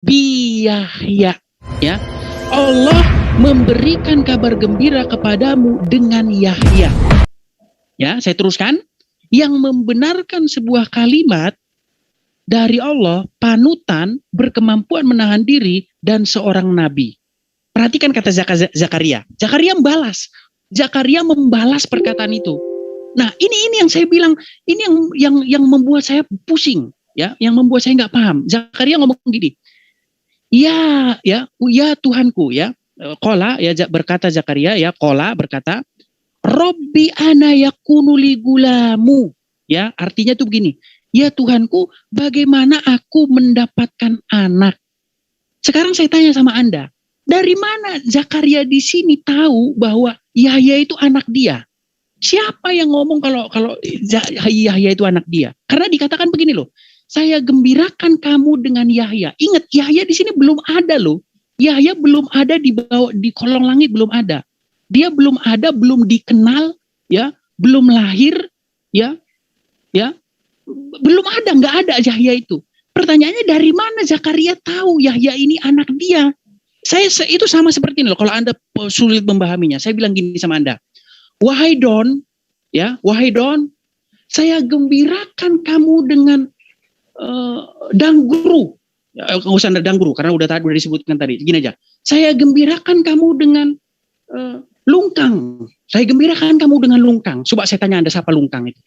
Biyahya, ya. Allah memberikan kabar gembira kepadamu dengan Yahya. Ya, saya teruskan. Yang membenarkan sebuah kalimat dari Allah, panutan, berkemampuan menahan diri, dan seorang nabi. Perhatikan kata Zakaria. Zakaria membalas. Zakaria membalas perkataan itu. Nah, ini yang saya bilang, ini yang membuat saya pusing, ya, yang membuat saya nggak paham. Zakaria ngomong gini, ya Tuhanku, ya, Kola, ya, berkata Zakaria, ya, Kola berkata, Robbi ana yakunu li gulamu, ya, artinya tuh begini, ya Tuhanku, bagaimana aku mendapatkan anak? Sekarang saya tanya sama Anda, dari mana Zakaria di sini tahu bahwa Yahya itu anak dia? Siapa yang ngomong kalau Yahya itu anak dia? Karena dikatakan begini loh, saya gembirakan kamu dengan Yahya. Ingat, Yahya di sini belum ada loh. Yahya belum ada di kolong langit, belum ada. Dia belum ada, belum dikenal, ya, belum lahir, ya, belum ada, nggak ada Yahya itu. Pertanyaannya, dari mana Zakaria tahu Yahya ini anak dia? Saya itu sama seperti ini loh. Kalau Anda sulit memahaminya, saya bilang gini sama Anda. Wahai Don, ya, wahai Don, saya gembirakan kamu dengan dangguru. Nggak usah dangguru, karena udah disebutkan tadi. Gini aja, saya gembirakan kamu dengan lungkang. Saya gembirakan kamu dengan lungkang. Coba saya tanya Anda, siapa lungkang itu?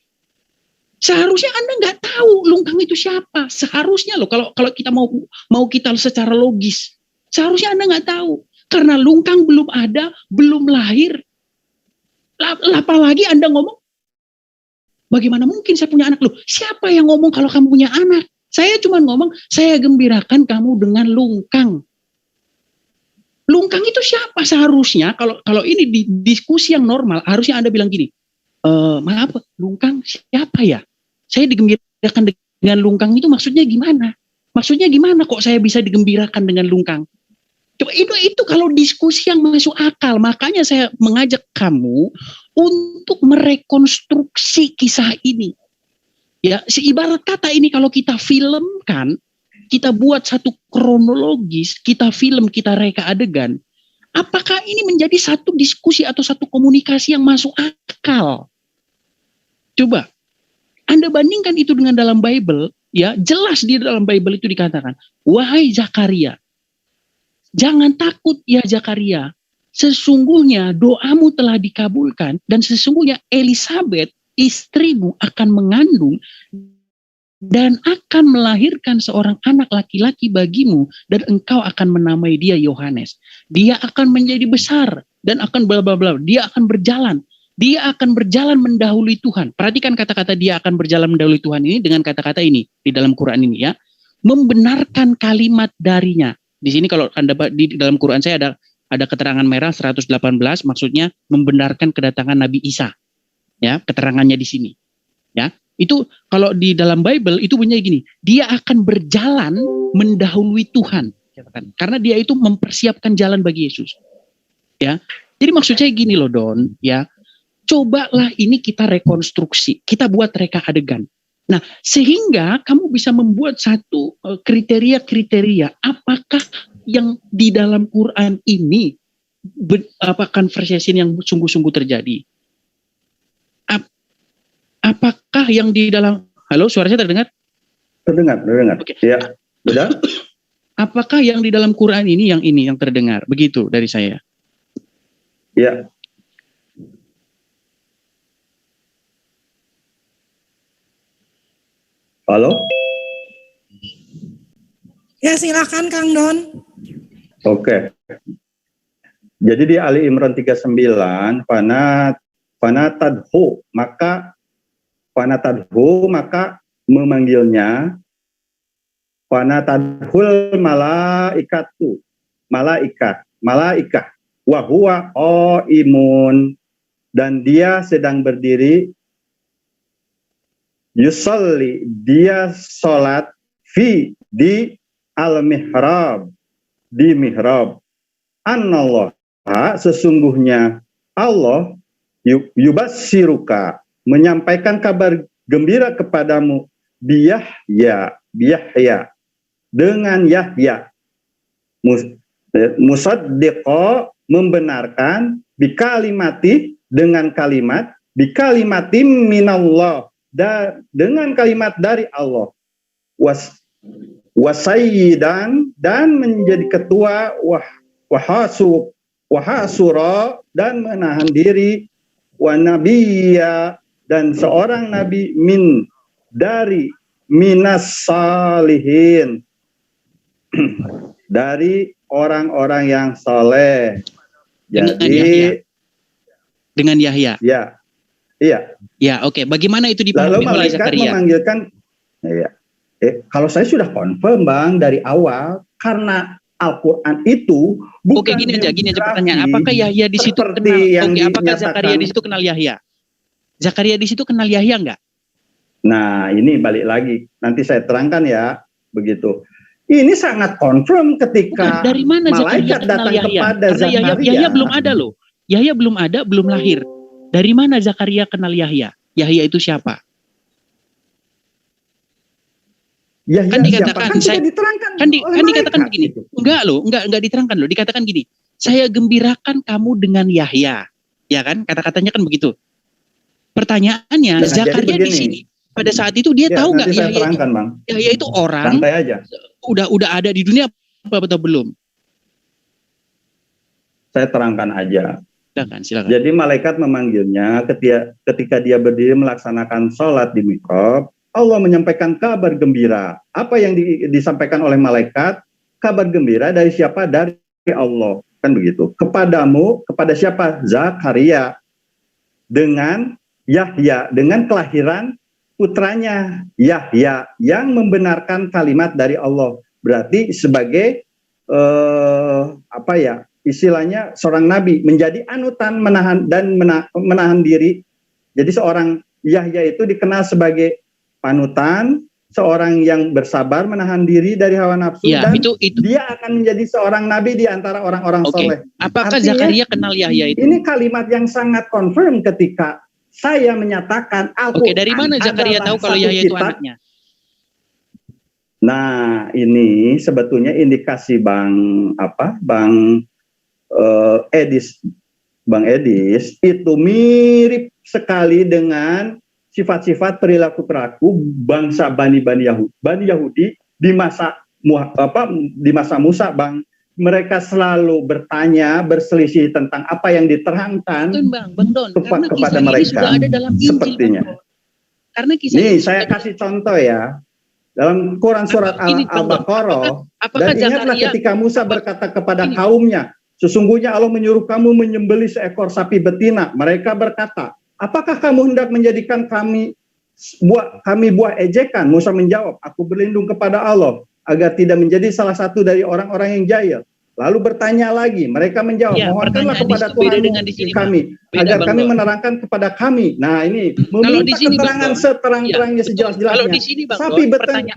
Seharusnya Anda nggak tahu lungkang itu siapa. Seharusnya loh, kalau kita mau kita secara logis, seharusnya Anda nggak tahu. Karena lungkang belum ada, belum lahir. Apalagi Anda ngomong, bagaimana mungkin saya punya anak? Loh, siapa yang ngomong kalau kamu punya anak? Saya cuma ngomong, saya gembirakan kamu dengan lungkang. Lungkang itu siapa seharusnya? Kalau ini di diskusi yang normal, harusnya Anda bilang gini, maaf, lungkang siapa ya? Saya digembirakan dengan lungkang itu maksudnya gimana? Maksudnya gimana kok saya bisa digembirakan dengan lungkang? Itu kalau diskusi yang masuk akal. Makanya saya mengajak kamu untuk merekonstruksi kisah ini. Ya, seibarat kata ini kalau kita filmkan, kita buat satu kronologis, kita film, kita reka adegan. Apakah ini menjadi satu diskusi atau satu komunikasi yang masuk akal? Coba Anda bandingkan itu dengan dalam Bible, ya, jelas di dalam Bible itu dikatakan, wahai Zakaria, jangan takut ya Zakaria, sesungguhnya doamu telah dikabulkan dan sesungguhnya Elisabeth istrimu akan mengandung dan akan melahirkan seorang anak laki-laki bagimu dan engkau akan menamai dia Yohanes. Dia akan menjadi besar dan akan bla bla bla. Dia akan berjalan. Dia akan berjalan mendahului Tuhan. Perhatikan kata-kata dia akan berjalan mendahului Tuhan ini dengan kata-kata ini di dalam Quran ini, ya. Membenarkan kalimat darinya. Di sini kalau Anda di dalam Quran saya ada keterangan merah 118, maksudnya membenarkan kedatangan Nabi Isa. Ya, keterangannya di sini. Ya. Itu kalau di dalam Bible itu bunyinya gini, dia akan berjalan mendahului Tuhan. Karena dia itu mempersiapkan jalan bagi Yesus. Ya. Jadi maksud saya gini loh Don, ya. Cobalah ini kita rekonstruksi, kita buat reka adegan. Nah, sehingga kamu bisa membuat satu kriteria-kriteria apakah yang di dalam Quran ini conversation yang sungguh-sungguh terjadi. Apakah yang di dalam, halo, suara saya terdengar? Terdengar. Oke. Ya, sudah. Apakah yang di dalam Quran ini yang terdengar? Begitu dari saya. Ya. Halo? Ya, silakan Kang Don. Oke. Jadi di Ali Imran 39, panatadhu, maka memanggilnya panatadhul malaikah wa huwa imun, dan dia sedang berdiri yusalli, dia salat di al-mihrab, di mihrab. Annallah, sesungguhnya Allah yubassiruka, menyampaikan kabar gembira kepadamu biyahya, dengan Yahya, Musaddiqo, membenarkan, bikalimati, dengan kalimat, bikalimatim minallah, dengan kalimat dari Allah, wasayyidan, dan menjadi ketua, wahasura, dan menahan diri, wanabiyya, dan seorang nabi, dari minas salihin, dari orang-orang yang soleh. Jadi dengan Yahya. Ya, iya. Ya, oke. Bagaimana itu dipahami Lalu oleh malaikat Zakaria? memanggilkan, kalau saya sudah confirm Bang dari awal, karena Al-Quran itu bukan. Oke, gini aja pertanyaan. Apakah Yahya di situ kenal? Oke, apakah Zakaria di situ kenal Yahya? Zakaria di situ kenal Yahya enggak? Nah, ini balik lagi. Nanti saya terangkan ya, begitu. Ini sangat confirm ketika dari mana malaikat datang kepada Zakaria. Yahya belum ada loh. Yahya belum ada, belum lahir. Dari mana Zakaria kenal Yahya? Yahya itu siapa? Yahya Kan dikatakan, diterangkan begini. Gitu. Enggak diterangkan loh. Dikatakan gini. Saya gembirakan kamu dengan Yahya. Ya kan? Kata-katanya kan begitu. Pertanyaannya, Zakaria di sini pada saat itu dia tahu nggak Yahya itu orang? Santai aja. Udah ada di dunia apa atau belum? Saya terangkan aja. Silakan. Jadi malaikat memanggilnya ketika dia berdiri melaksanakan sholat di mihrab. Allah menyampaikan kabar gembira. Apa yang disampaikan oleh malaikat? Kabar gembira dari siapa? Dari Allah. Kan begitu. Kepadamu, kepada siapa? Zakaria. Dengan Yahya, dengan kelahiran putranya Yahya yang membenarkan kalimat dari Allah. Berarti sebagai istilahnya seorang nabi, menjadi anutan, menahan diri. Jadi seorang Yahya itu dikenal sebagai panutan, seorang yang bersabar, menahan diri dari hawa nafsu, dan dia akan menjadi seorang nabi di antara orang-orang soleh. Apakah Zakaria kenal Yahya itu? Ini kalimat yang sangat confirm ketika saya menyatakan Al-Quran. Dari mana Zakaria tahu kalau Yahya itu anaknya? Nah, ini sebetulnya indikasi Bang Edis itu mirip sekali dengan sifat-sifat perilaku bangsa Bani Yahudi di masa Musa, Bang. Mereka selalu bertanya, berselisih tentang apa yang diterangkan kepada mereka. Sudah ada dalam Injil, sepertinya. Karena kisah ini saya kasih contoh ya. Dalam Quran surat Al-Baqarah, dan ingatlah ketika Musa berkata kepada kaumnya, sesungguhnya Allah menyuruh kamu menyembelih seekor sapi betina. Mereka berkata, apakah kamu hendak menjadikan kami buah ejekan? Musa menjawab, aku berlindung kepada Allah agar tidak menjadi salah satu dari orang-orang yang jahil. Lalu bertanya lagi, mereka menjawab, mohonkanlah kepada Tuhan kami agar kami menerangkan kepada kami. Nah, ini meminta keterangan seterang-terangnya, sejelas-jelasnya.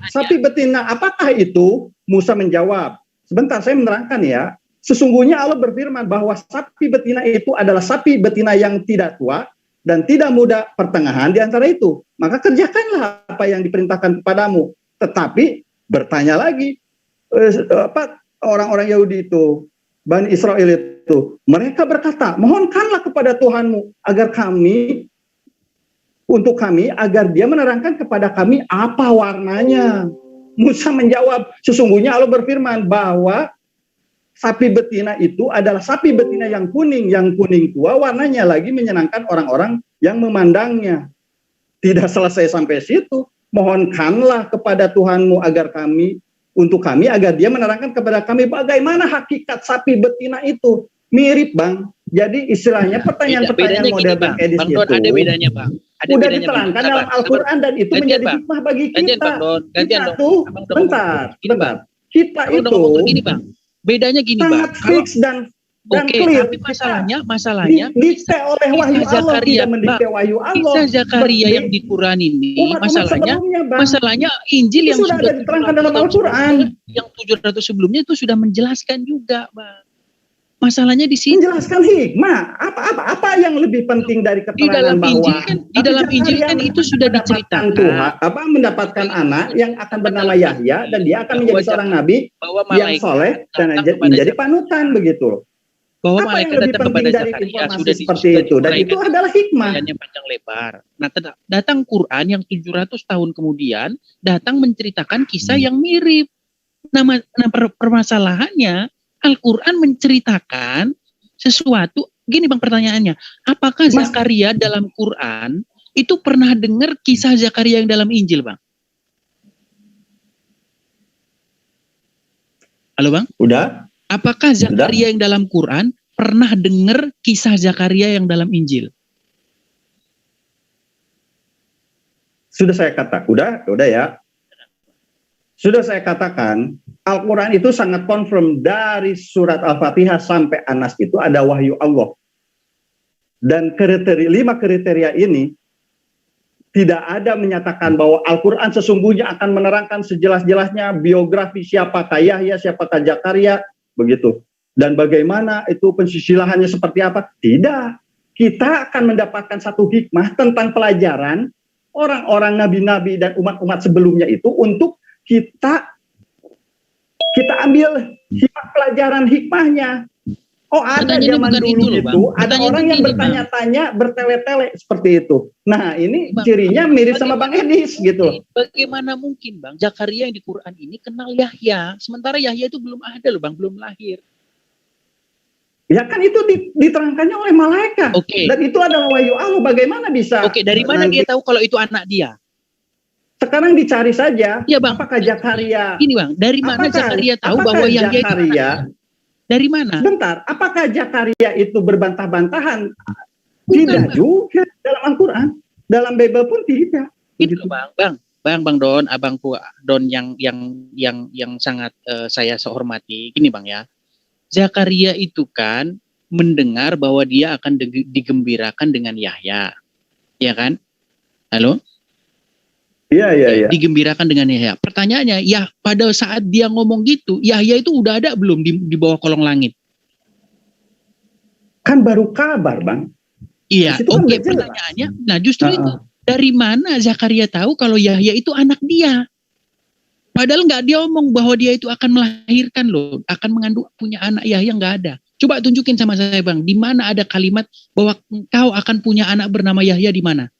Sapi betina, apakah itu? Musa menjawab, sebentar saya menerangkan ya. Sesungguhnya Allah berfirman bahwa sapi betina itu adalah sapi betina yang tidak tua dan tidak muda pertengahan di antara itu. Maka kerjakanlah apa yang diperintahkan kepadamu. Tetapi bertanya lagi, orang-orang Yahudi itu, Bani Israel itu, mereka berkata, mohonkanlah kepada Tuhanmu agar agar dia menerangkan kepada kami apa warnanya. Musa menjawab, sesungguhnya Allah berfirman bahwa sapi betina itu adalah sapi betina yang kuning tua, warnanya lagi menyenangkan orang-orang yang memandangnya. Tidak selesai sampai situ, mohonkanlah kepada Tuhanmu agar dia menerangkan kepada kami bagaimana hakikat sapi betina itu. Mirip, Bang. Jadi istilahnya pertanyaan-pertanyaan model Bang Edis itu ada bedanya, Bang. Udah diterangkan dalam Al-Quran dan itu menjadi hikmah bagi kita. Bentar. Kita itu gini, Bang. Bedanya gini, sangat Bang. Fix dan clear. Tapi masalahnya didikte oleh wahyu Allah, tidak mendikte wahyu Allah. Kisah Zakaria yang di Quran ini, masalahnya Injil yang sudah ada diterangkan dalam Al-Quran. Yang 700 sebelumnya itu sudah menjelaskan juga, Bang. Masalahnya di sini. Menjelaskan hikmah. Apa yang lebih penting dari keterangan bahwa di dalam Injil kan itu sudah diceritakan Tuhan, mendapatkan anak yang akan bernama Yahya dan dia akan menjadi seorang nabi yang soleh dan menjadi panutan begitu. Bahwa apa malaikat yang lebih datang penting kepada dari Zakaria informasi seperti itu, dan itu adalah hikmah. Panjang lebar. Nah, datang Quran yang 700 tahun kemudian datang menceritakan kisah yang mirip. Nah, permasalahannya Al-Quran menceritakan sesuatu. Gini bang, pertanyaannya, apakah Zakaria dalam Quran itu pernah dengar kisah Zakaria yang dalam Injil, bang? Halo bang? Udah. Apakah Zakaria yang dalam Quran pernah dengar kisah Zakaria yang dalam Injil? Sudah saya katakan, udah ya. Sudah saya katakan, Al-Quran itu sangat confirm dari surat Al-Fatihah sampai An-Nas itu ada wahyu Allah. Dan 5 kriteria ini tidak ada menyatakan bahwa Al-Quran sesungguhnya akan menerangkan sejelas-jelasnya biografi siapakah Yahya, siapakah Zakaria, begitu. Dan bagaimana itu pensisilahannya seperti apa? Tidak. Kita akan mendapatkan satu hikmah tentang pelajaran orang-orang nabi-nabi dan umat-umat sebelumnya itu untuk kita ambil pelajaran hikmahnya. Oh, ada zaman dulu itu ada orang yang bertanya-tanya, bertele-tele seperti itu. Nah, ini cirinya mirip sama Bang Edis gitu. Bagaimana mungkin Bang Zakaria yang di Quran ini kenal Yahya, sementara Yahya itu belum ada loh Bang, belum lahir. Ya kan itu diterangkannya oleh malaikat. Dan itu adalah wahyu Allah. Bagaimana bisa? Dari mana dia tahu kalau itu anak dia? Sekarang dicari saja. Ya bang. Apakah Zakaria? Ini bang, dari mana Zakaria tahu bahwa Yahya itu anaknya? Dari mana? Bentar, apakah Zakaria itu berbantah-bantahan? Tidak juga dalam Al-Quran, dalam Bible pun tidak. Itu bang Don, abangku Don yang sangat saya hormati. Gini bang ya, Zakaria itu kan mendengar bahwa dia akan digembirakan dengan Yahya, ya kan? Halo? Iya. Digembirakan dengan Yahya. Pertanyaannya, ya pada saat dia ngomong gitu, Yahya itu udah ada belum di bawah kolong langit? Kan baru kabar, Bang. Iya, oke. Pertanyaannya, nah justru itu. Dari mana Zakaria tahu kalau Yahya itu anak dia? Padahal nggak dia omong bahwa dia itu akan melahirkan loh, akan mengandung punya anak Yahya, nggak ada. Coba tunjukin sama saya Bang, di mana ada kalimat bahwa engkau akan punya anak bernama Yahya, di mana?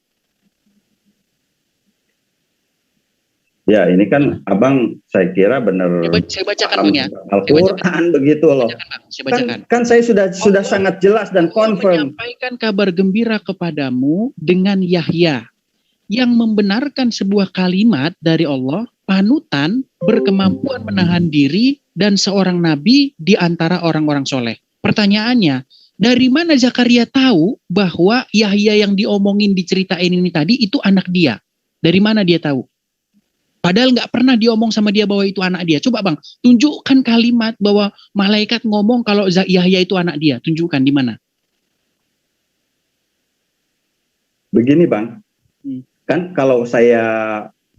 Ya ini kan abang saya kira benar. Saya bacakan Bang ya. Al-Quran begitu loh. Saya bacakan. Kan saya sudah sangat jelas dan confirm. Menyampaikan kabar gembira kepadamu dengan Yahya yang membenarkan sebuah kalimat dari Allah, panutan, berkemampuan menahan diri, dan seorang nabi di antara orang-orang soleh. Pertanyaannya, dari mana Zakaria tahu bahwa Yahya yang diomongin diceritain ini tadi itu anak dia? Dari mana dia tahu? Padahal nggak pernah diomong sama dia bahwa itu anak dia. Coba Bang, tunjukkan kalimat bahwa malaikat ngomong kalau Yahya itu anak dia. Tunjukkan di mana? Begini Bang, kan kalau saya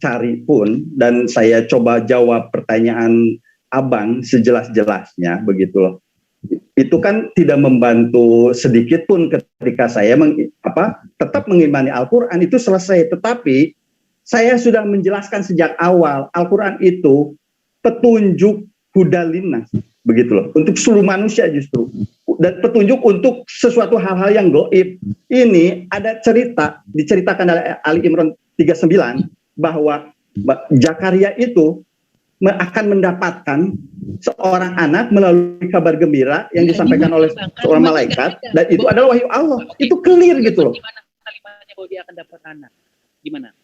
cari pun dan saya coba jawab pertanyaan abang sejelas-jelasnya begitu loh. Itu kan tidak membantu sedikit pun ketika saya tetap mengimani Al-Quran itu selesai. Tetapi saya sudah menjelaskan sejak awal Al-Quran itu petunjuk hudalinnas begitu loh, untuk seluruh manusia justru, dan petunjuk untuk sesuatu hal-hal yang gaib. Ini ada cerita diceritakan oleh Ali Imran 39 bahwa Zakaria itu akan mendapatkan seorang anak melalui kabar gembira yang disampaikan oleh seorang malaikat, dan itu adalah wahyu Allah. Itu clear gitu loh. Gimana kalimatnya bahwa dia akan dapat anak? Gimana?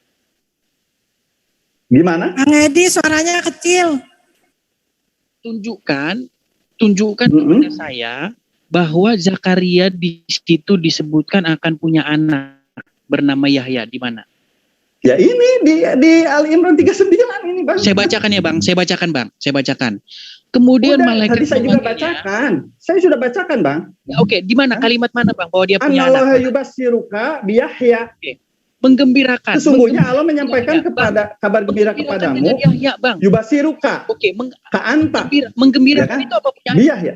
Bang Edi suaranya kecil. Tunjukkan kepada saya bahwa Zakaria di situ disebutkan akan punya anak bernama Yahya. Di mana? Ya ini di Ali Imran 39 ini Bang. Saya bacakan ya Bang, saya bacakan. Kemudian malaikat tadi saya juga bacakan. Saya sudah bacakan Bang. Ya, oke, di mana kalimat mana Bang bahwa dia punya anak? Anallahu yubassiruka bi Yahya. Oke. Menggembirakan. Sesungguhnya Allah menyampaikan kepada kabar gembira kepadamu. Yahya, Bang. Yubasiruka. Oke, Ka'anta. Menggembirakan ya kan? Itu apa punya? Biyah ya.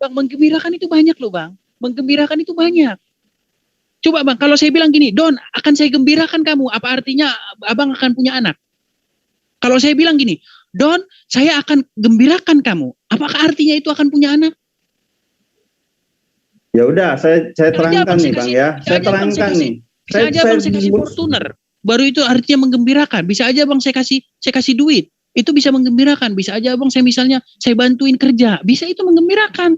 Bang, menggembirakan itu banyak loh Bang. Menggembirakan itu banyak. Coba Bang, kalau saya bilang gini, Don, akan saya gembirakan kamu, apa artinya Abang akan punya anak? Kalau saya bilang gini, Don, saya akan gembirakan kamu, apakah artinya itu akan punya anak? Ya udah, saya terangkan nih Bang ya. Saya terangkan nih. Bisa aja Bang saya kasih Fortuner, baru itu artinya menggembirakan. Bisa aja Bang saya kasih duit, itu bisa menggembirakan. Bisa aja Bang saya misalnya saya bantuin kerja, bisa itu menggembirakan.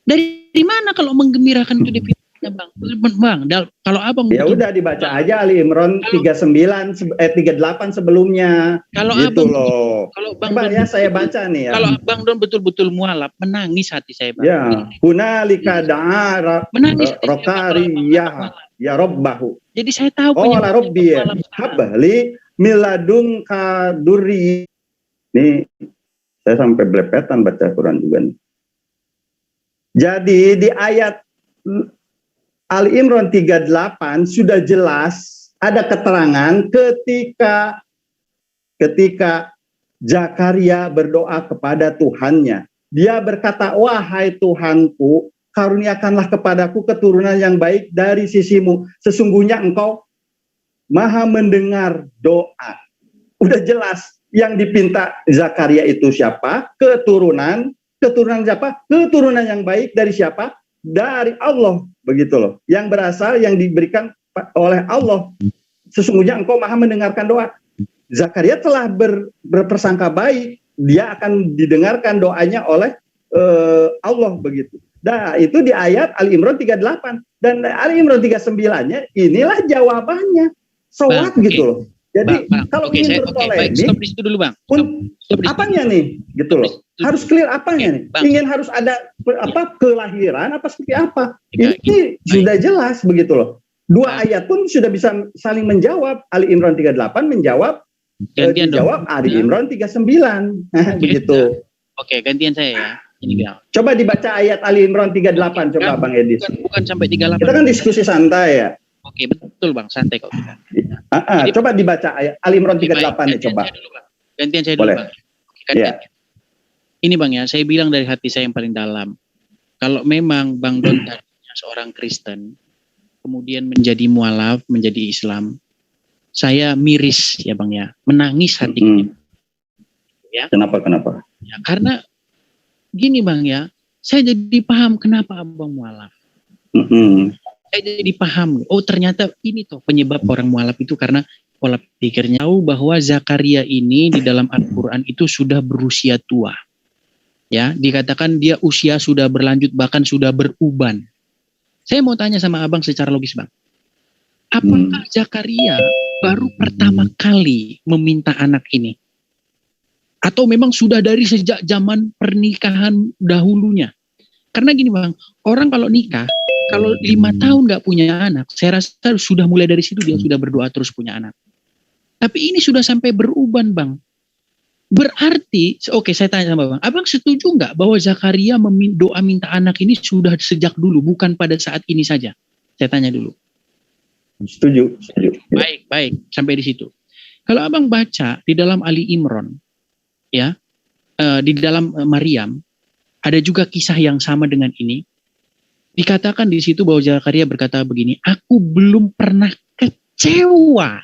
Dari mana kalau menggembirakan itu definisinya Bang? Kalau Abang ya udah dibaca aja Ali Imran 39 38 sebelumnya. Kalau gitu Abang loh. Kalau Bang Coba ya saya baca nih ya. Kalau Bang Don betul-betul mualaf, menangis hati saya Bang. Ya, hunalika da'a rokariyah ya rabbahu. Jadi saya tahu la rabbi habli miladun kaduri. Nih saya sampai belepetan baca Quran juga nih. Jadi di ayat Ali Imran 38 sudah jelas ada keterangan ketika Zakaria berdoa kepada Tuhannya. Dia berkata, wahai Tuhanku, karuniakanlah kepadaku keturunan yang baik dari sisimu. Sesungguhnya engkau maha mendengar doa. Udah jelas yang dipinta Zakaria itu siapa? Keturunan siapa? Keturunan yang baik dari siapa? Dari Allah, begitu loh. Yang berasal, yang diberikan oleh Allah. Sesungguhnya engkau maha mendengarkan doa. Zakaria telah berprasangka baik, dia akan didengarkan doanya oleh Allah, begitu. Nah, itu di ayat Ali Imran 38. Dan Ali Imran 39-nya, inilah jawabannya. Sholat gitu loh. Jadi kalau ingin berpolemik, stop di situ dulu Bang. Apanya nih, gitu loh. Harus clear apanya nih. Ingin harus ada kelahiran apa seperti apa. Ini sudah jelas begitu loh. Dua ayat pun sudah bisa saling menjawab. Ali Imran 38 menjawab, dijawab Ali Imran 39. Begitu. Oke, gantian saya ya. Ini coba dibaca ayat Ali Imran 38 coba Bang Edis. Bukan sampai 38. Kita kan diskusi santai ya. Oke, betul Bang, santai kok kita. Coba dibaca ayat Ali Imran 38 nih coba. Gantian saya dulu Bang. Ini Bang ya, saya bilang dari hati saya yang paling dalam. Kalau memang Bang Don seorang Kristen, kemudian menjadi mualaf, menjadi Islam, saya miris ya Bang ya, menangis hati. Ya. Kenapa? Ya, karena gini Bang ya, saya jadi paham kenapa Abang mualaf. Saya jadi paham, oh ternyata ini tuh penyebab orang mualaf itu karena pola pikirnya. Tahu bahwa Zakaria ini di dalam Al-Quran itu sudah berusia tua. Ya, dikatakan dia usia sudah berlanjut, bahkan sudah beruban. Saya mau tanya sama Abang secara logis Bang. Apakah Zakaria baru pertama kali meminta anak ini? Atau memang sudah dari sejak zaman pernikahan dahulunya? Karena gini Bang, orang kalau nikah, kalau 5 tahun gak punya anak, saya rasa sudah mulai dari situ dia sudah berdoa terus punya anak. Tapi ini sudah sampai beruban Bang. Berarti, oke saya tanya sama Bang, Abang setuju nggak bahwa Zakaria doa minta anak ini sudah sejak dulu, bukan pada saat ini saja? Saya tanya dulu. Setuju. Baik, sampai di situ. Kalau Abang baca di dalam Ali Imran, ya, di dalam Maryam, ada juga kisah yang sama dengan ini. Dikatakan di situ bahwa Zakaria berkata begini, aku belum pernah kecewa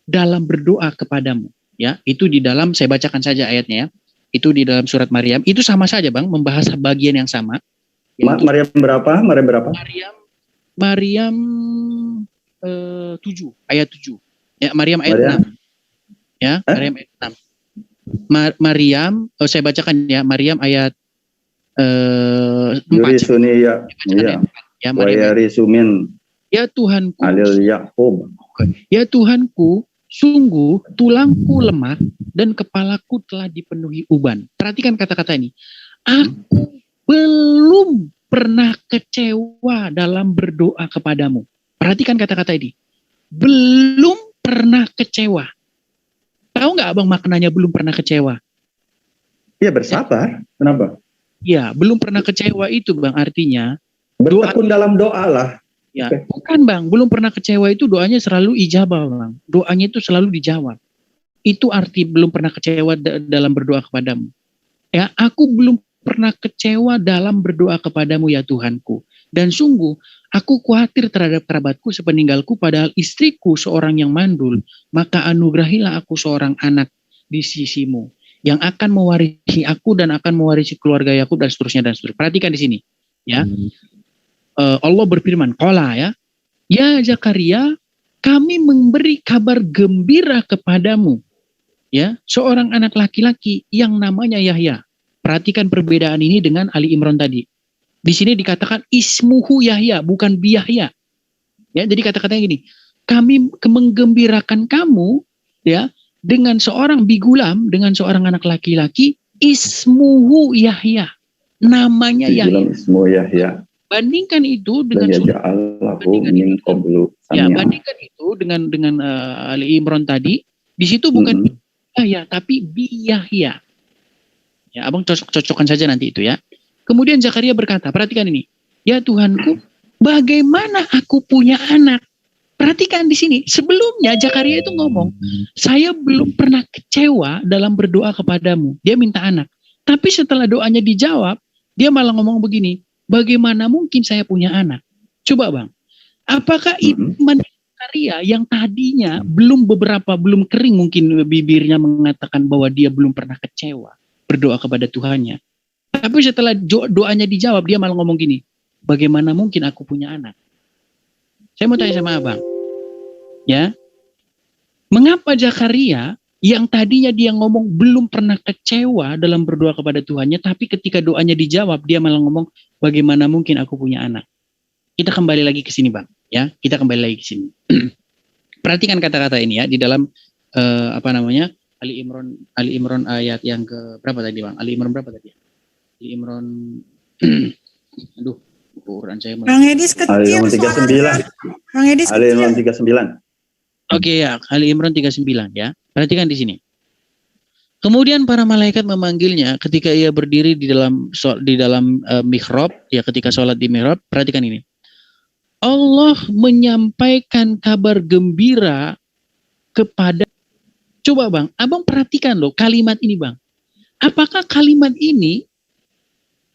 dalam berdoa kepadamu. Ya, itu di dalam, saya bacakan saja ayatnya ya. Itu di dalam surat Maryam. Itu sama saja Bang, membahas bagian yang sama. Maryam berapa? Maryam 7, ayat 7. Ya, Maryam ayat 6. Ya, Maryam ayat 6. Maryam, saya bacakan ya, Maryam ayat 4. Ya, Maryam. Ya Tuhanku. Ya Tuhanku, sungguh tulangku lemah dan kepalaku telah dipenuhi uban. Perhatikan kata-kata ini. Aku belum pernah kecewa dalam berdoa kepadamu. Perhatikan kata-kata ini. Belum pernah kecewa. Tahu nggak Abang maknanya belum pernah kecewa? Ya bersabar. Kenapa? Ya, belum pernah kecewa itu Bang artinya. Bertekun dalam doa lah. Ya, bukan Bang, belum pernah kecewa itu doanya selalu ijabah Bang. Doanya itu selalu dijawab. Itu arti belum pernah kecewa dalam berdoa kepadamu. Ya, aku belum pernah kecewa dalam berdoa kepadamu ya Tuhanku. Dan sungguh, aku khawatir terhadap kerabatku sepeninggalku, padahal istriku seorang yang mandul. Maka anugerahilah aku seorang anak di sisimu, yang akan mewarisi aku dan akan mewarisi keluarga Yakub dan seterusnya dan seterusnya. Perhatikan di sini, ya. Allah berfirman, qala ya, ya Zakaria, kami memberi kabar gembira kepadamu, ya, seorang anak laki-laki yang namanya Yahya. Perhatikan perbedaan ini dengan Ali Imran tadi. Di sini dikatakan ismuhu Yahya, bukan biyahya. Ya, jadi kata-katanya gini, kami menggembirakan kamu, ya, dengan seorang bigulam, dengan seorang anak laki-laki, ismuhu Yahya, namanya Yahya. Ismu Yahya. Bandingkan itu dengan bandingkan itu dengan Ali Imran tadi. Di situ bukan Yahya, tapi biyahya. Ya, abang cocokkan saja nanti itu ya. Kemudian Zakaria berkata, perhatikan ini, ya Tuhanku, bagaimana aku punya anak? Perhatikan di sini, sebelumnya Zakaria itu ngomong, saya belum pernah kecewa dalam berdoa kepadamu. Dia minta anak. Tapi setelah doanya dijawab, dia malah ngomong begini, bagaimana mungkin saya punya anak? Coba bang, apakah iman Zakaria yang tadinya belum kering mungkin bibirnya mengatakan bahwa dia belum pernah kecewa berdoa kepada Tuhannya. Tapi setelah doanya dijawab, dia malah ngomong gini, bagaimana mungkin aku punya anak? Saya mau tanya sama abang, ya, mengapa Zakaria yang tadinya dia ngomong belum pernah kecewa dalam berdoa kepada Tuhannya, tapi ketika doanya dijawab, dia malah ngomong, bagaimana mungkin aku punya anak? Kita kembali lagi ke sini bang, ya, kita kembali lagi ke sini. Perhatikan kata-kata ini ya di dalam Ali Imran ayat yang ke berapa tadi bang? Ali Imran berapa tadi? Ali Imran, aduh, ukuran saya. Bang Edis kecil. Ali Imran 39. Bang Edis Ali Imran 39. Oke ya, Ali Imran 39 ya. Perhatikan di sini. Kemudian para malaikat memanggilnya ketika ia berdiri di dalam mihrab, ya ketika sholat di mihrab. Perhatikan ini. Allah menyampaikan kabar gembira kepada. Coba bang, abang perhatikan loh kalimat ini bang. Apakah kalimat ini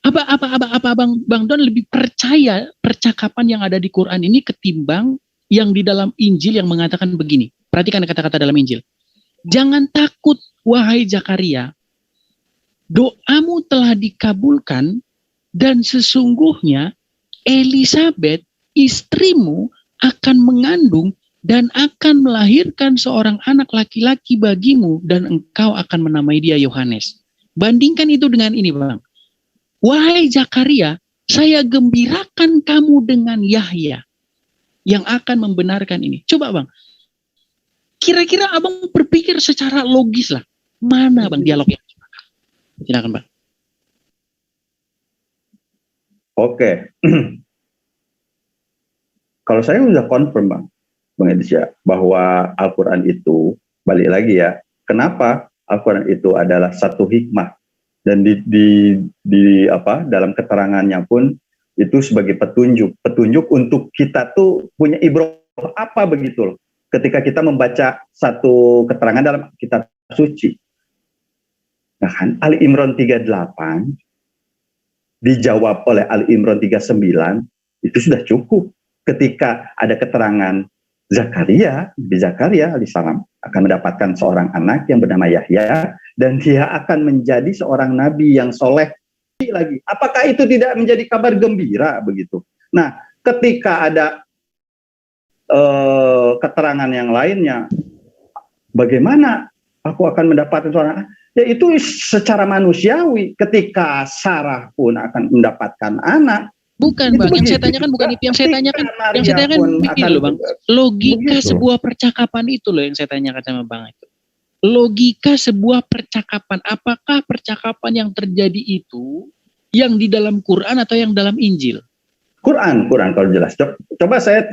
apa bang Don lebih percaya percakapan yang ada di Quran ini ketimbang yang di dalam Injil yang mengatakan begini? Perhatikan kata-kata dalam Injil. Jangan takut wahai Zakaria, doamu telah dikabulkan dan sesungguhnya Elisabeth istrimu akan mengandung dan akan melahirkan seorang anak laki-laki bagimu dan engkau akan menamai dia Yohanes. Bandingkan itu dengan ini bang. Wahai Zakaria, saya gembirakan kamu dengan Yahya yang akan membenarkan ini. Coba bang, kira-kira abang berpikir secara logis lah. Mana bang dialog yang silakan bang. Oke. Kalau saya sudah confirm Bang Edisya, bahwa Al-Quran itu, balik lagi ya, kenapa Al-Quran itu adalah satu hikmah. Dan dalam keterangannya pun itu sebagai petunjuk untuk kita tuh punya ibrah apa begitu loh ketika kita membaca satu keterangan dalam kitab suci. Nah kan Ali Imran 38 dijawab oleh Ali Imran 39 itu sudah cukup ketika ada keterangan Zakaria alaihissalam akan mendapatkan seorang anak yang bernama Yahya dan dia akan menjadi seorang nabi yang soleh lagi. Apakah itu tidak menjadi kabar gembira begitu? Nah, ketika ada keterangan yang lainnya, bagaimana aku akan mendapatkan seorang anak? Ya itu secara manusiawi. Ketika Sarah pun akan mendapatkan anak. Bukan bang, yang saya tanyakan bukan itu. Yang saya tanyakan begini loh bang. Logika begitu. Sebuah percakapan itu loh yang saya tanyakan sama bang itu. Logika sebuah percakapan. Apakah percakapan yang terjadi itu yang di dalam Quran atau yang dalam Injil? Quran kalau jelas. Coba saya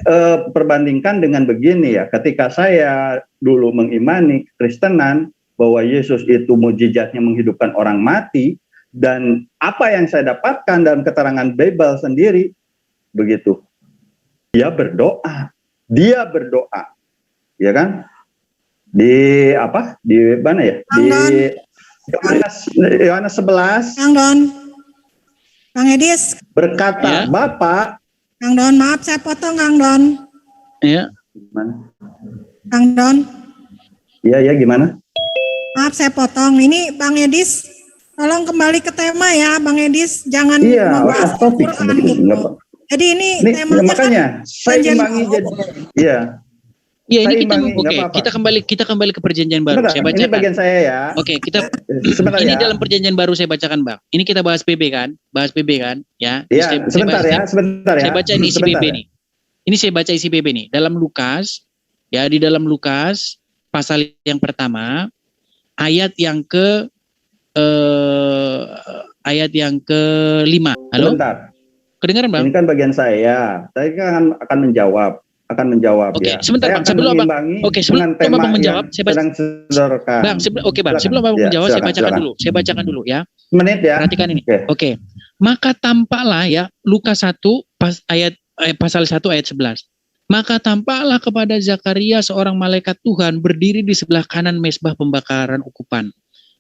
perbandingkan dengan begini ya. Ketika saya dulu mengimani Kristenan bahwa Yesus itu mukjizatnya menghidupkan orang mati. Dan apa yang saya dapatkan dalam keterangan Bible sendiri begitu, dia berdoa, ya kan? Di mana ya? Di Yohanes 11. Bang Edis. Berkata, ya. Bapak. Kang Don, maaf saya potong Kang Don. Iya. Gimana? Kang Don. Iya, gimana? Maaf saya potong. Ini Bang Edis, tolong kembali ke tema ya Bang Edis. Jangan membahas topik Quran gitu. Jadi ini temanya makanya saya imbangi jadi. Iya. Ya ini kita kembali ke perjanjian baru. Sebentar, saya bacakan. Ini bagian saya ya. Oke, kita ini dalam perjanjian baru saya bacakan, Bang. Ini kita bahas PB kan? Ya. Iya, sebentar ya. Saya baca ini isi PB nih. Ini saya baca isi PB nih. Dalam Lukas, ya di dalam Lukas pasal yang pertama ayat yang ke-5. Halo? Sebentar. Kedengaran, Bang? Ini kan bagian saya. Saya kan akan menjawab. Oke, ya. Sebentar Bang, sebelum Abang menjawab, saya baca. Bang, sebelum Abang menjawab, saya bacakan dulu ya. Menit ya. Perhatikan ini. Oke. Maka tampaklah ya Lukas 1 pasal 1 ayat 11. Maka tampaklah kepada Zakaria seorang malaikat Tuhan berdiri di sebelah kanan mezbah pembakaran ukupan.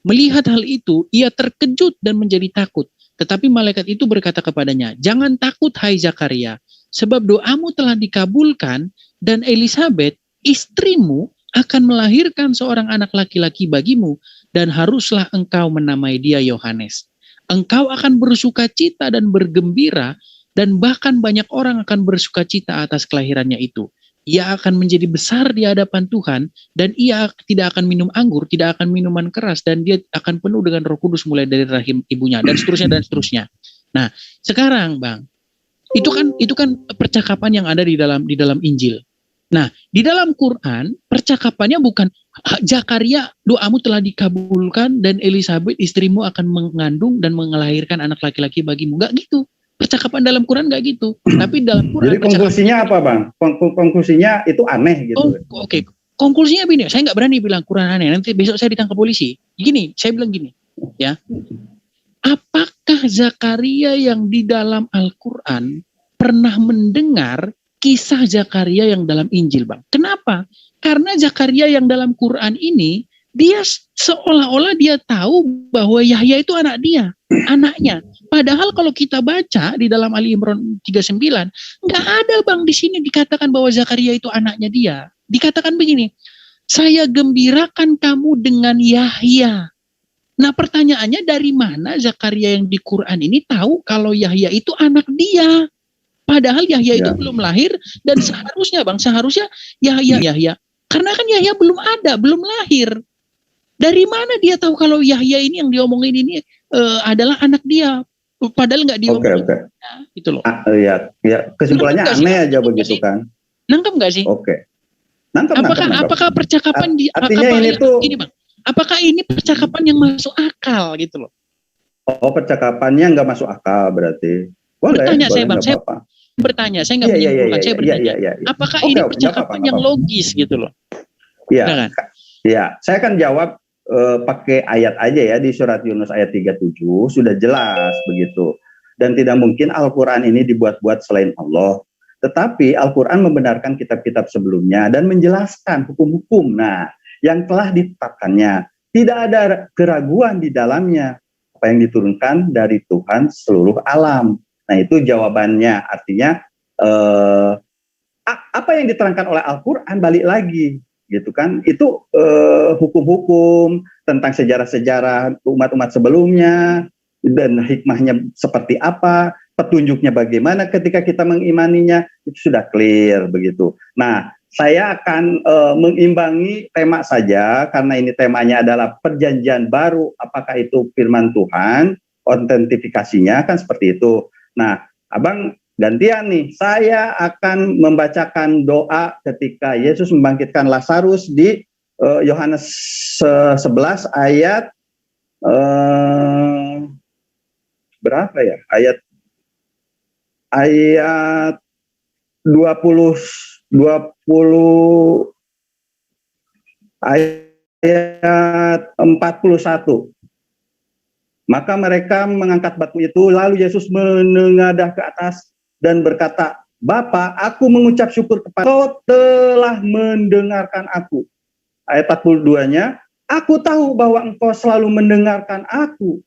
Melihat hal itu, ia terkejut dan menjadi takut. Tetapi malaikat itu berkata kepadanya, "Jangan takut hai Zakaria, sebab doamu telah dikabulkan dan Elisabet, istrimu, akan melahirkan seorang anak laki-laki bagimu dan haruslah engkau menamai dia Yohanes. Engkau akan bersukacita dan bergembira dan bahkan banyak orang akan bersukacita atas kelahirannya itu. Ia akan menjadi besar di hadapan Tuhan dan ia tidak akan minum anggur, tidak akan minuman keras dan dia akan penuh dengan Roh Kudus mulai dari rahim ibunya dan seterusnya. Nah, sekarang Bang, itu kan percakapan yang ada di dalam Injil. Nah, di dalam Quran percakapannya bukan Zakaria doamu telah dikabulkan dan Elisabet istrimu akan mengandung dan melahirkan anak laki-laki bagimu. Enggak gitu. Percakapan dalam Quran enggak gitu. Tapi dalam Quran jadi konklusinya apa, Bang? Konklusinya itu aneh gitu. Oke. Konklusinya begini, saya enggak berani bilang Quran aneh. Nanti besok saya ditangkap polisi. Saya bilang gini, ya. Apakah Zakaria yang di dalam Al-Quran pernah mendengar kisah Zakaria yang dalam Injil, Bang? Kenapa? Karena Zakaria yang dalam Quran ini, dia seolah-olah dia tahu bahwa Yahya itu anaknya. Padahal kalau kita baca di dalam Ali Imran 39, nggak ada Bang di sini dikatakan bahwa Zakaria itu anaknya dia. Dikatakan begini, saya gembirakan kamu dengan Yahya. Nah pertanyaannya dari mana Zakaria yang di Quran ini tahu kalau Yahya itu anak dia? Padahal Yahya itu belum lahir dan seharusnya Yahya. Karena kan Yahya belum lahir. Dari mana dia tahu kalau Yahya ini yang diomongin ini adalah anak dia? Padahal nggak diomongin. Oke. Nah, gitu loh. Ya, kesimpulannya aneh aja begitu kan. Nangkep nggak sih? Oke. Apakah percakapan apakah ini percakapan yang masuk akal gitu loh? Oh, percakapannya nggak masuk akal berarti. Boleh. Saya nggak menyimpulkan, saya bertanya. Apakah ini percakapan yang logis gitu loh? Iya. Ya, saya akan jawab pakai ayat aja ya di surat Yunus ayat 37 sudah jelas begitu. Dan tidak mungkin Al-Quran ini dibuat-buat selain Allah. Tetapi Al-Quran membenarkan kitab-kitab sebelumnya dan menjelaskan hukum-hukum. Nah, yang telah ditetapkannya. Tidak ada keraguan di dalamnya. Apa yang diturunkan dari Tuhan seluruh alam. Nah, itu jawabannya. Artinya, apa yang diterangkan oleh Al-Quran balik lagi. Gitu kan, itu hukum-hukum tentang sejarah-sejarah umat-umat sebelumnya dan hikmahnya seperti apa, petunjuknya bagaimana ketika kita mengimaninya, itu sudah clear begitu. Nah, saya akan mengimbangi tema saja karena ini temanya adalah perjanjian baru, apakah itu firman Tuhan, autentifikasinya kan seperti itu. Nah, Abang gantian nih, saya akan membacakan doa ketika Yesus membangkitkan Lazarus di Yohanes 11 ayat berapa ya? Ayat 20 ayat 41. Maka mereka mengangkat batu itu, lalu Yesus menengadah ke atas dan berkata, Bapa, aku mengucap syukur kepada Kau telah mendengarkan aku. Ayat 42-nya, aku tahu bahwa Engkau selalu mendengarkan aku.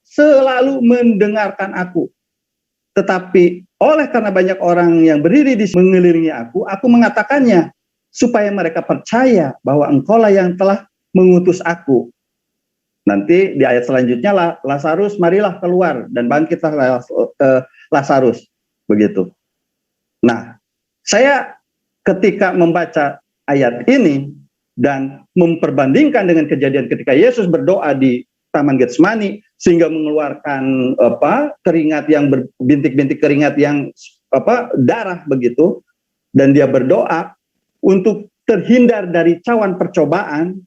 Tetapi oleh karena banyak orang yang berdiri di mengelilingi aku mengatakannya supaya mereka percaya bahwa engkaulah yang telah mengutus aku. Nanti di ayat selanjutnya, Lazarus marilah keluar dan bangkitlah Lazarus, begitu. Nah, saya ketika membaca ayat ini dan memperbandingkan dengan kejadian ketika Yesus berdoa di Taman Getsemani sehingga mengeluarkan keringat yang bintik-bintik keringat yang darah begitu, dan dia berdoa untuk terhindar dari cawan percobaan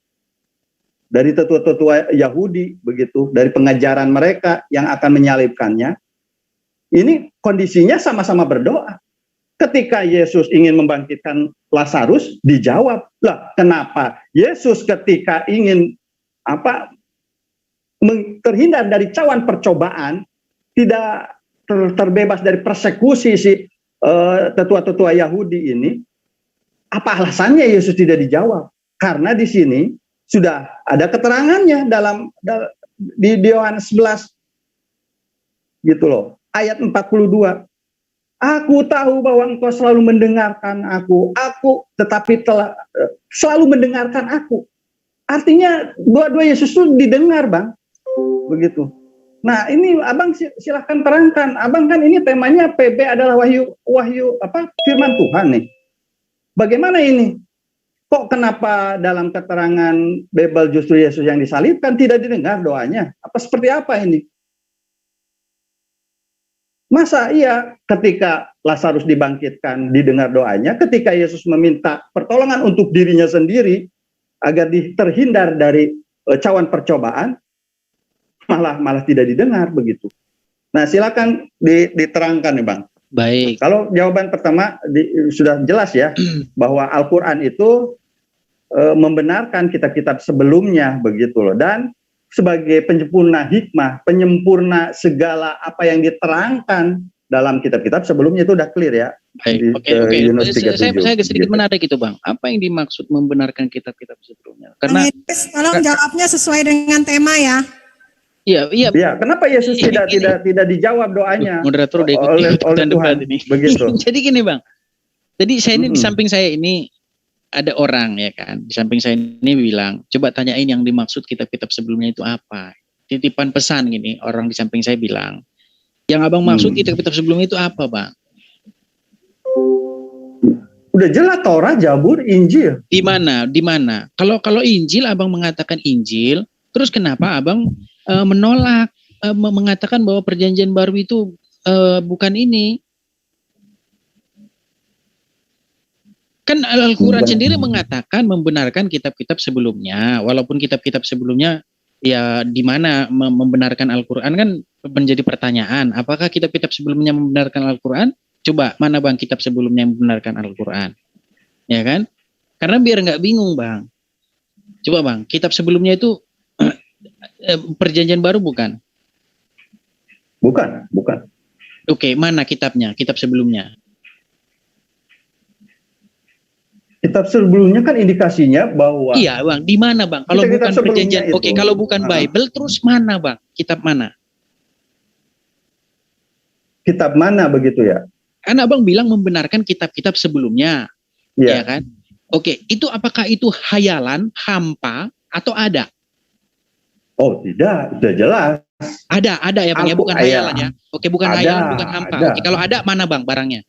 dari tetua-tetua Yahudi begitu, dari pengajaran mereka yang akan menyalibkannya. Ini kondisinya sama-sama berdoa. Ketika Yesus ingin membangkitkan Lazarus, dijawab, lah kenapa Yesus ketika ingin terhindar dari cawan percobaan, tidak terbebas dari persekusi si tetua-tetua Yahudi ini, apa alasannya Yesus tidak dijawab? Karena di sini sudah ada keterangannya di Yohanes 11 gitu loh, ayat 42. Aku tahu bahwa engkau selalu mendengarkan aku tetapi telah selalu mendengarkan aku. Artinya dua Yesus itu didengar, Bang. Begitu. Nah, ini Abang silahkan terangkan. Abang kan ini temanya PB adalah wahyu firman Tuhan nih. Bagaimana ini? Kok kenapa dalam keterangan Bible justru Yesus yang disalibkan, tidak didengar doanya? Apa seperti apa ini? Masa iya ketika Lazarus dibangkitkan didengar doanya, ketika Yesus meminta pertolongan untuk dirinya sendiri agar terhindar dari cawan percobaan, malah tidak didengar begitu. Nah, silakan diterangkan nih, Bang. Baik. Kalau jawaban pertama sudah jelas ya, bahwa Al-Quran itu membenarkan kitab-kitab sebelumnya begitu loh, dan sebagai penyempurna hikmah, penyempurna segala apa yang diterangkan dalam kitab-kitab sebelumnya itu udah clear ya. Oke. Saya sedikit menarik itu, Bang. Apa yang dimaksud membenarkan kitab-kitab sebelumnya? Karena tolong jawabnya sesuai dengan tema ya. Iya. Ya, kenapa Yesus tidak dijawab doanya moderator oleh Tuhan ini? Begitu. Jadi gini, Bang. Jadi saya ini di samping saya ini ada orang ya kan, di samping saya ini bilang, coba tanyain yang dimaksud kitab-kitab sebelumnya itu apa. Titipan pesan gini, orang di samping saya bilang, yang Abang maksud kitab-kitab sebelumnya itu apa, Bang? Udah jelas Torah, Zabur, Injil. Di mana? Kalau Injil Abang mengatakan Injil, terus kenapa Abang menolak mengatakan bahwa perjanjian baru itu bukan ini? Kan Al-Quran sendiri mengatakan membenarkan kitab-kitab sebelumnya, walaupun kitab-kitab sebelumnya ya di mana membenarkan Al-Quran kan menjadi pertanyaan. Apakah kitab-kitab sebelumnya membenarkan Al-Quran? Coba mana, Bang, kitab sebelumnya yang membenarkan Al-Quran? Ya kan? Karena biar nggak bingung, Bang. Coba, Bang, kitab sebelumnya itu perjanjian baru bukan? Bukan. Oke, mana kitabnya? Kitab sebelumnya? Kitab sebelumnya kan indikasinya bahwa iya, Bang, di mana, Bang? Kalau bukan perjanjian, kalau bukan Bible, terus mana, Bang? Kitab mana? Kitab mana begitu ya? Kan Abang bilang membenarkan kitab-kitab sebelumnya, ya kan? Oke, itu apakah itu hayalan, hampa, atau ada? Oh, tidak, sudah jelas. Ada ya, Bang, ya, bukan hayalan ya. Oke, bukan hayalan, bukan hampa. Oke, kalau ada mana, Bang, barangnya?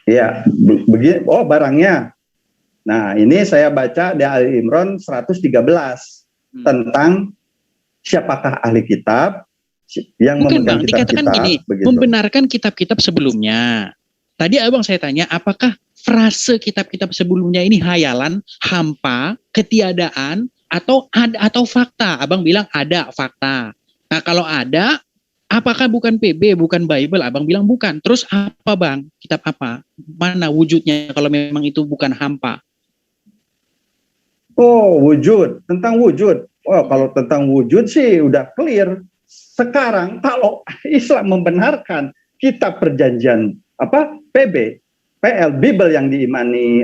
Ya, begini. Oh, barangnya. Nah, ini saya baca di Ali Imran 113 tentang siapakah ahli kitab yang memegang kitab-kitab. Gini, membenarkan kitab-kitab sebelumnya. Tadi Abang saya tanya, apakah frase kitab-kitab sebelumnya ini hayalan, hampa, ketiadaan, atau fakta? Abang bilang ada fakta. Nah, kalau ada, apakah bukan PB, bukan Bible? Abang bilang bukan. Terus apa, Bang? Kitab apa? Mana wujudnya kalau memang itu bukan hampa? Oh, wujud. Tentang wujud. Oh, kalau tentang wujud sih udah clear. Sekarang kalau Islam membenarkan kitab perjanjian PB, PL, Bible yang diimani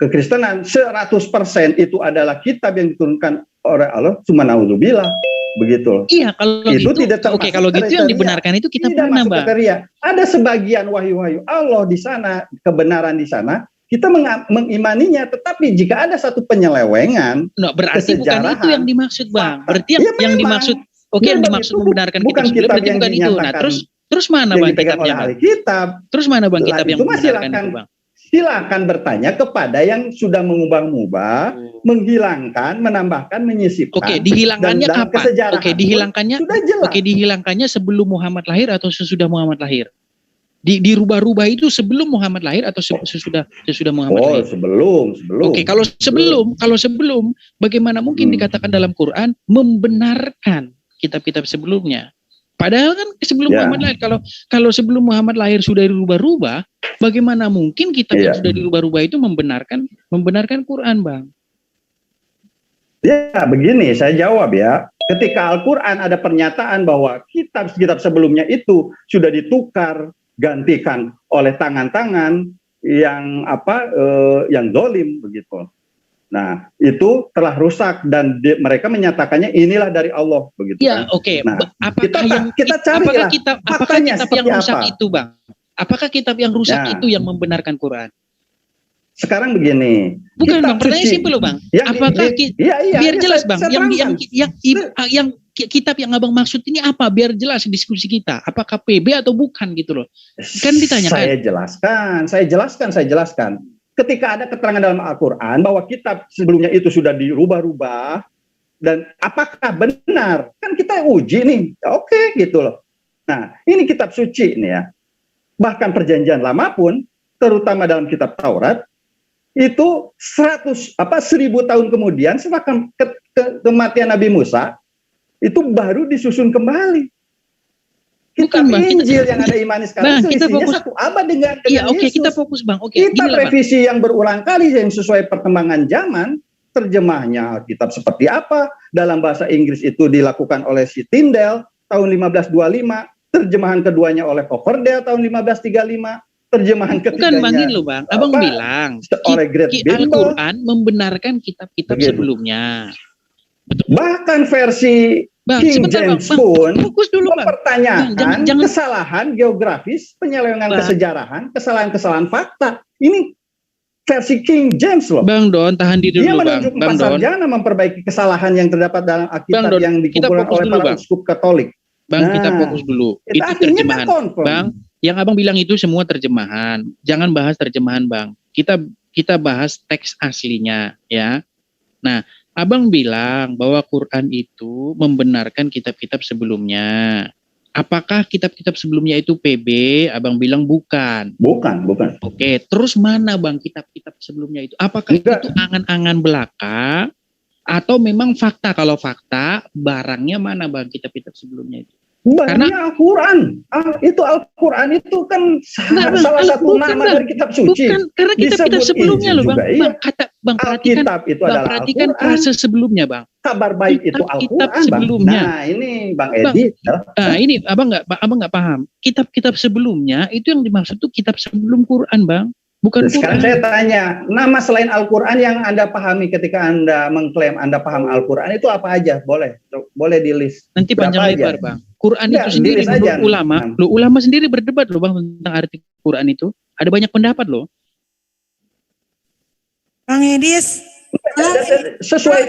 kekristenan 100% itu adalah kitab yang diturunkan oleh Allah, cuma naudzubillah. begitu. Iya, kalau itu gitu, tidak oke, kalau gitu yang dibenarkan itu kitab mana, Bang? Ada sebagian wahyu-wahyu Allah di sana, kebenaran di sana, kita mengimaninya, tetapi jika ada satu penyelewengan, berarti bukan itu yang dimaksud, Bang. Berarti yang dimaksud, yang dimaksud membenarkan bukan kitab yang bukan itu. Nah, terus mana, Bang, kitabnya, Bang? Terus mana, Bang, kitab yang membenarkan itu, Bang? Silakan bertanya kepada yang sudah mengubah-ubah, menghilangkan, menambahkan, menyisipkan. Oke, dihilangkannya kapan? Oke, dihilangkannya dihilangkannya sebelum Muhammad lahir atau sesudah Muhammad lahir? Dirubah-rubah itu sebelum Muhammad lahir atau sesudah Muhammad lahir? Sebelum. Oke, kalau sebelum, bagaimana mungkin dikatakan dalam Quran membenarkan kitab-kitab sebelumnya? Padahal kan sebelum Muhammad lahir, kalau sebelum Muhammad lahir sudah dirubah-rubah, bagaimana mungkin kitab yang sudah dirubah-rubah itu membenarkan Quran, Bang? Ya, begini saya jawab ya. Ketika Al-Quran ada pernyataan bahwa kitab-kitab sebelumnya itu sudah ditukar, gantikan oleh tangan-tangan yang yang zalim begitu. Nah, itu telah rusak dan mereka menyatakannya inilah dari Allah begitu. Ya, oke. Nah, kita cari apakah kitab yang rusak itu, Bang? Apakah kitab yang rusak itu yang membenarkan Quran? Sekarang begini. Bukan, Bang, pertanyaan simpel loh, Bang. Apakah biar jelas, Bang, yang kitab yang Abang maksud ini apa? Biar jelas diskusi kita. Apakah PB atau bukan gitu loh. Kan ditanyakan. Saya jelaskan. Ketika ada keterangan dalam Al-Quran bahwa kitab sebelumnya itu sudah dirubah-rubah, dan apakah benar? Kan kita uji nih, oke gitu loh. Nah, ini kitab suci nih ya. Bahkan perjanjian lama pun, terutama dalam kitab Taurat, itu 1000 tahun kemudian setelah kematian Nabi Musa, itu baru disusun kembali. Kitab Injil yang ada imani sekarang selisihnya 1 abad dengan Yesus. Kita fokus, Bang. Kita revisi yang berulang kali yang sesuai perkembangan zaman, terjemahnya kitab seperti apa, dalam bahasa Inggris itu dilakukan oleh si Tyndale tahun 1525, terjemahan keduanya oleh Coverdale tahun 1535, terjemahan ketiganya. Bukan, Bang, ini loh, Bang. Abang bilang oleh Al-Quran membenarkan kitab-kitab sebelumnya. Bahkan versi King James pun mempertanyakan kesalahan geografis, penyelewengan kesejarahan, kesalahan-kesalahan fakta. Ini versi King James loh. Bang Don, tahan diri dulu, Bang. Dia menunjuk Pak Sarjana memperbaiki kesalahan yang terdapat dalam Alkitab yang dikumpulkan oleh para uskup Katolik. Bang, kita fokus dulu. Itu terjemahan. Bang, yang Abang bilang itu semua terjemahan. Jangan bahas terjemahan, Bang. Kita bahas teks aslinya, ya. Nah, Abang bilang bahwa Quran itu membenarkan kitab-kitab sebelumnya. Apakah kitab-kitab sebelumnya itu PB? Abang bilang bukan. Bukan. Oke, terus mana, Bang, kitab-kitab sebelumnya itu? Apakah itu angan-angan belaka atau memang fakta? Kalau fakta, barangnya mana, Bang, kitab-kitab sebelumnya itu? Karena Al-Quran, itu Al-Quran itu kan salah satu nama dari kitab suci. Bukan, karena kitab-kitab sebelumnya loh, Bang. Bang, perhatikan, itu adalah perhatikan frase sebelumnya, Bang. Kabar baik itu Al-Quran, sebelumnya. Nah, ini Bang Edi. Ini abang nggak paham. Kitab-kitab sebelumnya itu yang dimaksud tuh kitab sebelum Quran, Bang. Bukan Sekarang Quran. Saya tanya, nama selain Al-Quran yang Anda pahami ketika Anda mengklaim Anda paham Al-Quran itu apa aja? Boleh di list. Nanti panjang lebar, Bang. Quran itu sendiri menurut ulama, ulama sendiri berdebat loh, Bang, tentang arti Quran itu. Ada banyak pendapat loh. Bang Edis, sesuai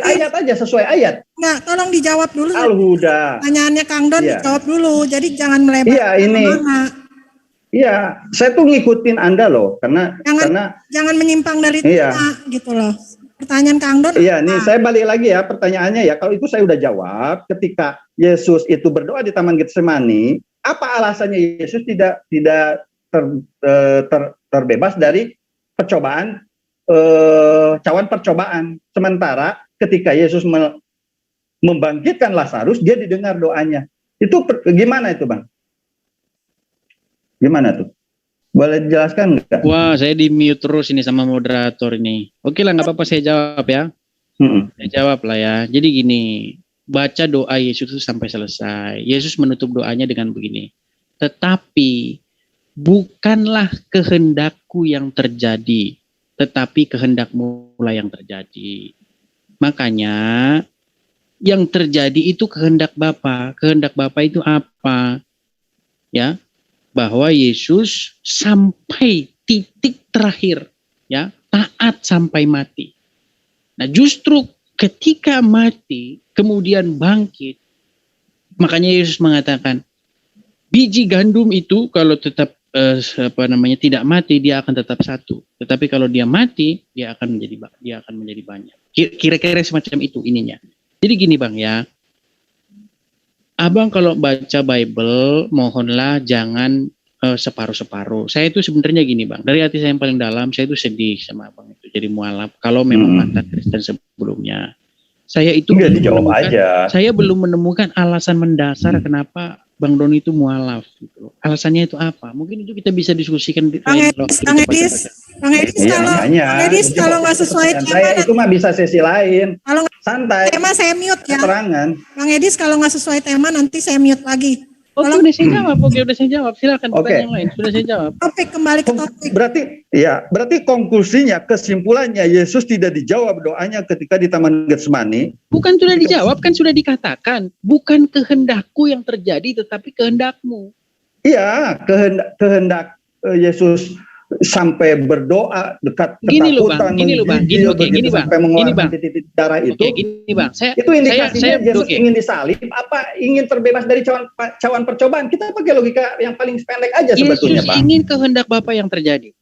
ayat. Nah, tolong dijawab dulu. Al-Huda. Pertanyaannya Kang Don dijawab dulu. Jadi jangan melebar. Iya, ini. Iya, saya tuh ngikutin Anda loh, karena jangan menyimpang dari tema gitu loh. Pertanyaan Kang Don. Iya, nih saya balik lagi ya pertanyaannya ya. Kalau itu saya udah jawab. Ketika Yesus itu berdoa di Taman Getsemani, apa alasannya Yesus tidak terbebas dari percobaan, cawan percobaan? Sementara ketika Yesus membangkitkan Lazarus, dia didengar doanya. Itu gimana itu, Bang? Gimana tuh? Boleh dijelaskan nggak? Wah, saya di mute terus ini sama moderator ini. Oke lah, nggak apa-apa, saya jawab ya. Saya jawab lah ya. Jadi gini, baca doa Yesus itu sampai selesai. Yesus menutup doanya dengan begini. Tetapi bukanlah kehendakku yang terjadi, tetapi kehendakmu lah yang terjadi. Makanya yang terjadi itu kehendak Bapa. Kehendak Bapa itu apa? Ya, bahwa Yesus sampai titik terakhir, ya, taat sampai mati. Nah, justru ketika mati kemudian bangkit, makanya Yesus mengatakan biji gandum itu kalau tetap tidak mati dia akan tetap satu, tetapi kalau dia mati dia akan menjadi banyak. Kira-kira semacam itu ininya. Jadi gini Bang ya, Abang kalau baca Bible mohonlah jangan separuh-separuh. Saya itu sebenarnya gini Bang, dari hati saya yang paling dalam saya itu sedih sama Abang itu jadi mualaf. Kalau memang mantan Kristen sebelumnya, saya itu belum menemukan alasan mendasar kenapa Bang Doni itu mualaf gitu. Alasannya itu apa? Mungkin itu kita bisa diskusikan di Bang Edis kalau nggak sesuai tema saya itu mah bisa sesi lain. Kalau santai. Tema saya mute ya. Terangan. Bang Edis kalau nggak sesuai tema nanti saya mute lagi. Udah saya jawab. Udah saya jawab. Silakan pertanyaan yang lain. Sudah saya jawab. Topik kembali ke topik. Berarti konklusinya, kesimpulannya Yesus tidak dijawab doanya ketika di Taman Getsemani. Bukan sudah dijawab, kan sudah dikatakan, bukan kehendakku yang terjadi tetapi kehendakmu. Iya, kehendak Yesus sampai berdoa dekat ketakutan, gini bang, sampai mengeluarkan titik darah itu. Gini bang, itu indikasinya Yesus ingin disalib, apa ingin terbebas dari cawan percobaan? Kita pakai logika yang paling pendek aja sebetulnya, Bang. Yesus ingin kehendak Bapa yang terjadi.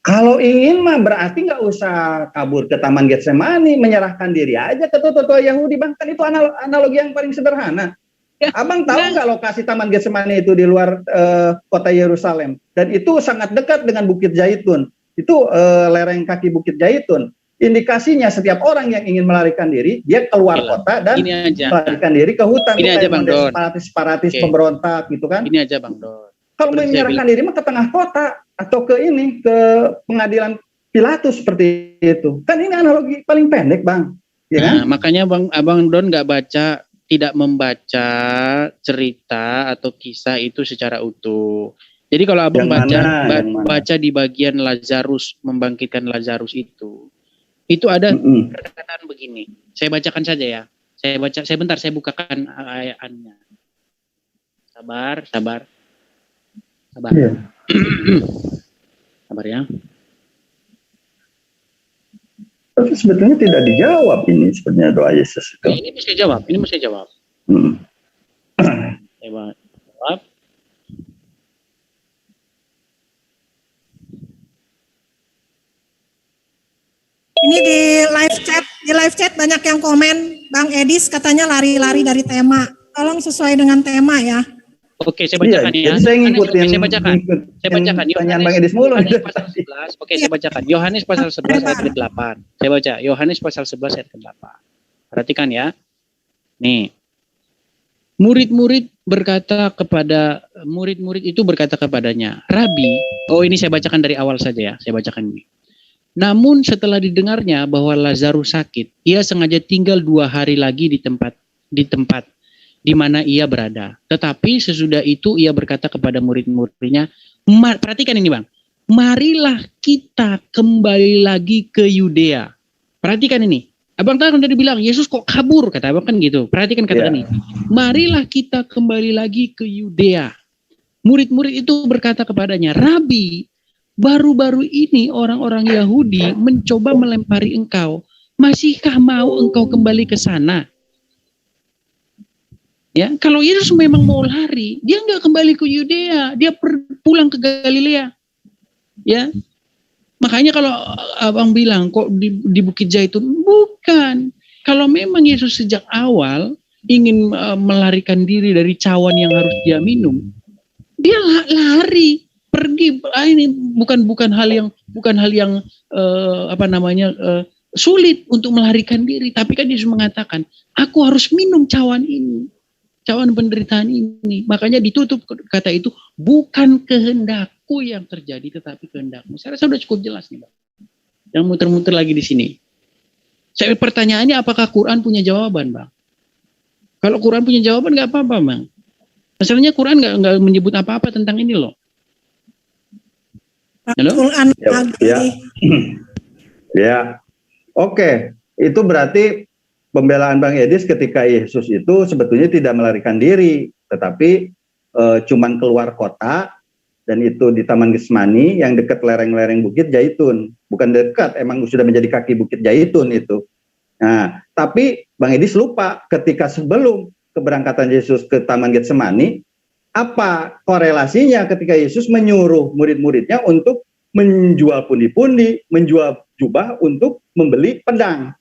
Kalau ingin mah berarti nggak usah kabur ke Taman Getsemani, menyerahkan diri aja ke tua-tua Yahudi, Bang. Kan itu analogi yang paling sederhana. Ya, Abang tahu nggak lokasi Taman Getsemani itu di luar kota Yerusalem, dan itu sangat dekat dengan Bukit Zaitun. Itu lereng kaki Bukit Zaitun. Indikasinya setiap orang yang ingin melarikan diri, dia keluar kota dan melarikan diri ke hutan. Ini aja Bang Don. Separatis pemberontak gitu kan. Ini aja Bang Don. Kalau menyerahkan diri mah ke tengah kota atau ke pengadilan Pilatus seperti itu. Kan ini analogi paling pendek, Bang. Ya kan? Makanya Abang Don tidak membaca cerita atau kisah itu secara utuh. Jadi kalau Abang baca di bagian Lazarus, membangkitkan Lazarus itu ada perkataan begini. Saya bacakan saja ya. Saya bukakan ayatnya. Sabar. Yeah. Sabar ya. Tapi sebetulnya tidak dijawab ini sebenarnya doa Yesus itu. Ini mesti jawab. Jawab. Ini di live chat banyak yang komen, Bang Edis katanya lari-lari dari tema. Tolong sesuai dengan tema ya. Oke, saya bacakan ya. Jadi saya ngikutin. Saya bacakan. Pertanyaan Bang Edis mulu. Pasal 11. Oke, saya bacakan. Yohanes pasal 11 ayat 8. Saya baca. Yohanes pasal 11 ayat 8. Perhatikan ya. Nih. Murid-murid itu berkata kepadanya, Rabi. Oh, ini saya bacakan dari awal saja ya. Saya bacakan ini. Namun setelah didengarnya bahwa Lazarus sakit, ia sengaja tinggal 2 hari lagi di tempat di mana ia berada. Tetapi sesudah itu ia berkata kepada murid-muridnya, perhatikan ini Bang, marilah kita kembali lagi ke Yudea. Perhatikan ini. Abang tahu kan tadi bilang, Yesus kok kabur, kata Abang kan gitu. Perhatikan kata ini. Marilah kita kembali lagi ke Yudea. Murid-murid itu berkata kepadanya, Rabi, baru-baru ini orang-orang Yahudi mencoba melempari engkau. Masihkah mau engkau kembali ke sana? Ya, kalau Yesus memang mau lari, dia nggak kembali ke Yudea, dia pulang ke Galilea. Ya, makanya kalau Abang bilang kok di Bukit Zaitun, bukan. Kalau memang Yesus sejak awal ingin melarikan diri dari cawan yang harus dia minum, dia lari, pergi. Ini bukan hal yang sulit untuk melarikan diri. Tapi kan Yesus mengatakan, aku harus minum cawan ini. Cawan penderitaan ini. Makanya ditutup kata itu, bukan kehendakku yang terjadi, tetapi kehendakmu. Saya rasa sudah cukup jelas nih, Bang. Yang muter-muter lagi di sini. Saya pertanyaannya, apakah Quran punya jawaban, Bang? Kalau Quran punya jawaban, nggak apa-apa, Bang. Masalahnya Quran nggak menyebut apa-apa tentang ini loh. Halo? Ya. Oke. Itu berarti pembelaan Bang Edis ketika Yesus itu sebetulnya tidak melarikan diri, tetapi cuman keluar kota, dan itu di Taman Getsemani yang dekat lereng-lereng Bukit Zaitun. Bukan dekat, emang sudah menjadi kaki Bukit Zaitun itu. Nah, tapi Bang Edis lupa ketika sebelum keberangkatan Yesus ke Taman Getsemani, apa korelasinya ketika Yesus menyuruh murid-muridnya untuk menjual pundi-pundi, menjual jubah untuk membeli pedang.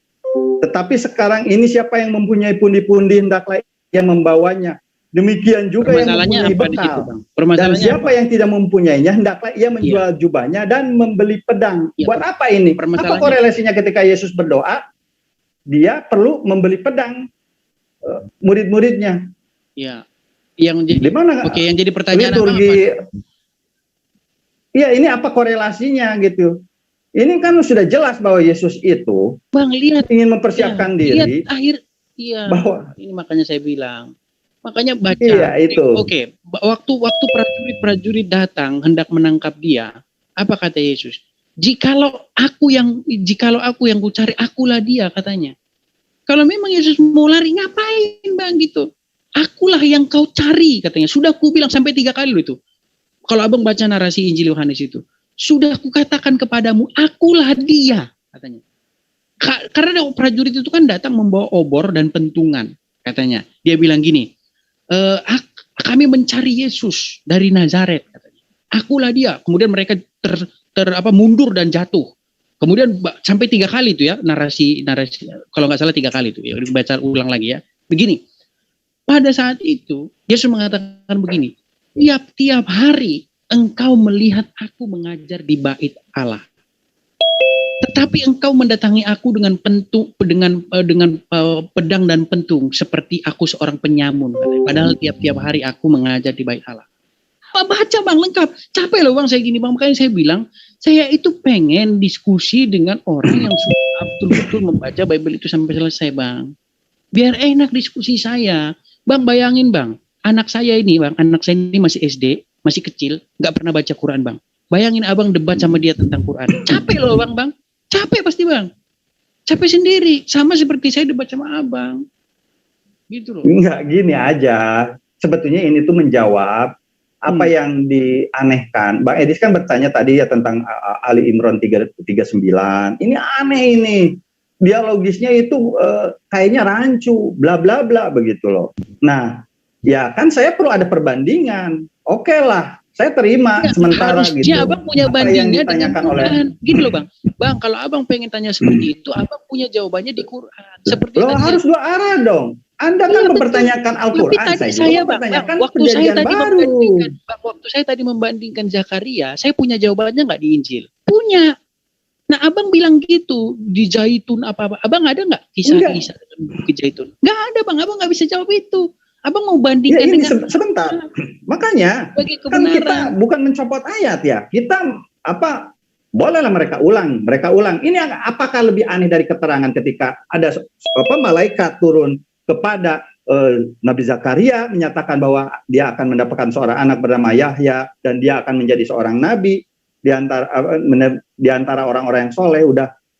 Tetapi sekarang ini siapa yang mempunyai pundi-pundi, hendaklah yang membawanya. Demikian juga yang mempunyai bekal. Dan siapa yang tidak mempunyainya, hendaklah ia menjual jubahnya dan membeli pedang. Buat apa ini? Apa korelasinya ketika Yesus berdoa? Dia perlu membeli pedang murid-muridnya. Ya. Yang jadi dimana? Oke, yang jadi pertanyaan liturgi, apa? Iya, ini apa korelasinya gitu? Ini kan sudah jelas bahwa Yesus itu Bang, lihat, ingin mempersiapkan diri. Lihat, bahwa ini makanya saya bilang. Makanya baca. Iya, itu. Oke, waktu prajurit datang hendak menangkap dia, apa kata Yesus? Jikalau aku yang ku cari, akulah dia, katanya. Kalau memang Yesus mau lari, ngapain Bang gitu? Akulah yang kau cari, katanya. Sudah ku bilang sampai 3 kali loh itu. Kalau Abang baca narasi Injil Yohanes itu, sudah kukatakan kepadamu, akulah dia, katanya. Karena prajurit itu kan datang membawa obor dan pentungan, katanya. Dia bilang gini, kami mencari Yesus dari Nazaret, katanya. Akulah dia. Kemudian mereka mundur dan jatuh. Kemudian sampai 3 kali itu ya narasi kalau nggak salah 3 kali itu ya, dibaca ulang lagi ya. Begini, pada saat itu Yesus mengatakan begini, tiap-tiap hari engkau melihat aku mengajar di bait Allah, tetapi engkau mendatangi aku dengan pedang dan pentung seperti aku seorang penyamun. Padahal tiap-tiap hari aku mengajar di bait Allah. Baca Bang, lengkap. Capek loh Bang saya gini Bang. Makanya saya bilang, saya itu pengen diskusi dengan orang yang sudah betul-betul membaca Bible itu sampai selesai Bang. Biar enak diskusi saya. Bang, bayangin Bang, anak saya ini masih SD, masih kecil, nggak pernah baca Quran Bang. Bayangin Abang debat sama dia tentang Quran. Capek loh Bang. Capek pasti Bang. Capek sendiri. Sama seperti saya debat sama Abang. Gitu loh. Enggak, gini aja. Sebetulnya ini tuh menjawab apa yang dianehkan. Bang Edis kan bertanya tadi ya tentang Ali Imran 39. Ini aneh ini. Dialogisnya itu kayaknya rancu, bla bla bla begitu loh. Nah, ya kan saya perlu ada perbandingan. Oke lah, saya terima sementara gitu. Abang punya bandingnya dengan Quran. Gini loh Bang. Bang, kalau Abang pengen tanya seperti itu, Abang punya jawabannya di Quran. Seperti loh, harus 2 arah dong. Anda kan mempertanyakan Al-Quran, saya mempertanyakan perjanjian baru. Waktu saya tadi membandingkan Zakaria, saya punya jawabannya nggak di Injil? Punya. Nah Abang bilang gitu, di Zaitun apa-apa. Abang ada nggak kisah-kisah Bukit Zaitun? Nggak ada Bang, Abang nggak bisa jawab itu. Abang mau bandingkan ya, dengan... Sebentar, makanya kan kita bukan mencopot ayat ya. Kita bolehlah mereka ulang. Ini apakah lebih aneh dari keterangan ketika ada malaikat turun kepada Nabi Zakaria menyatakan bahwa dia akan mendapatkan seorang anak bernama Yahya dan dia akan menjadi seorang nabi di antara orang-orang yang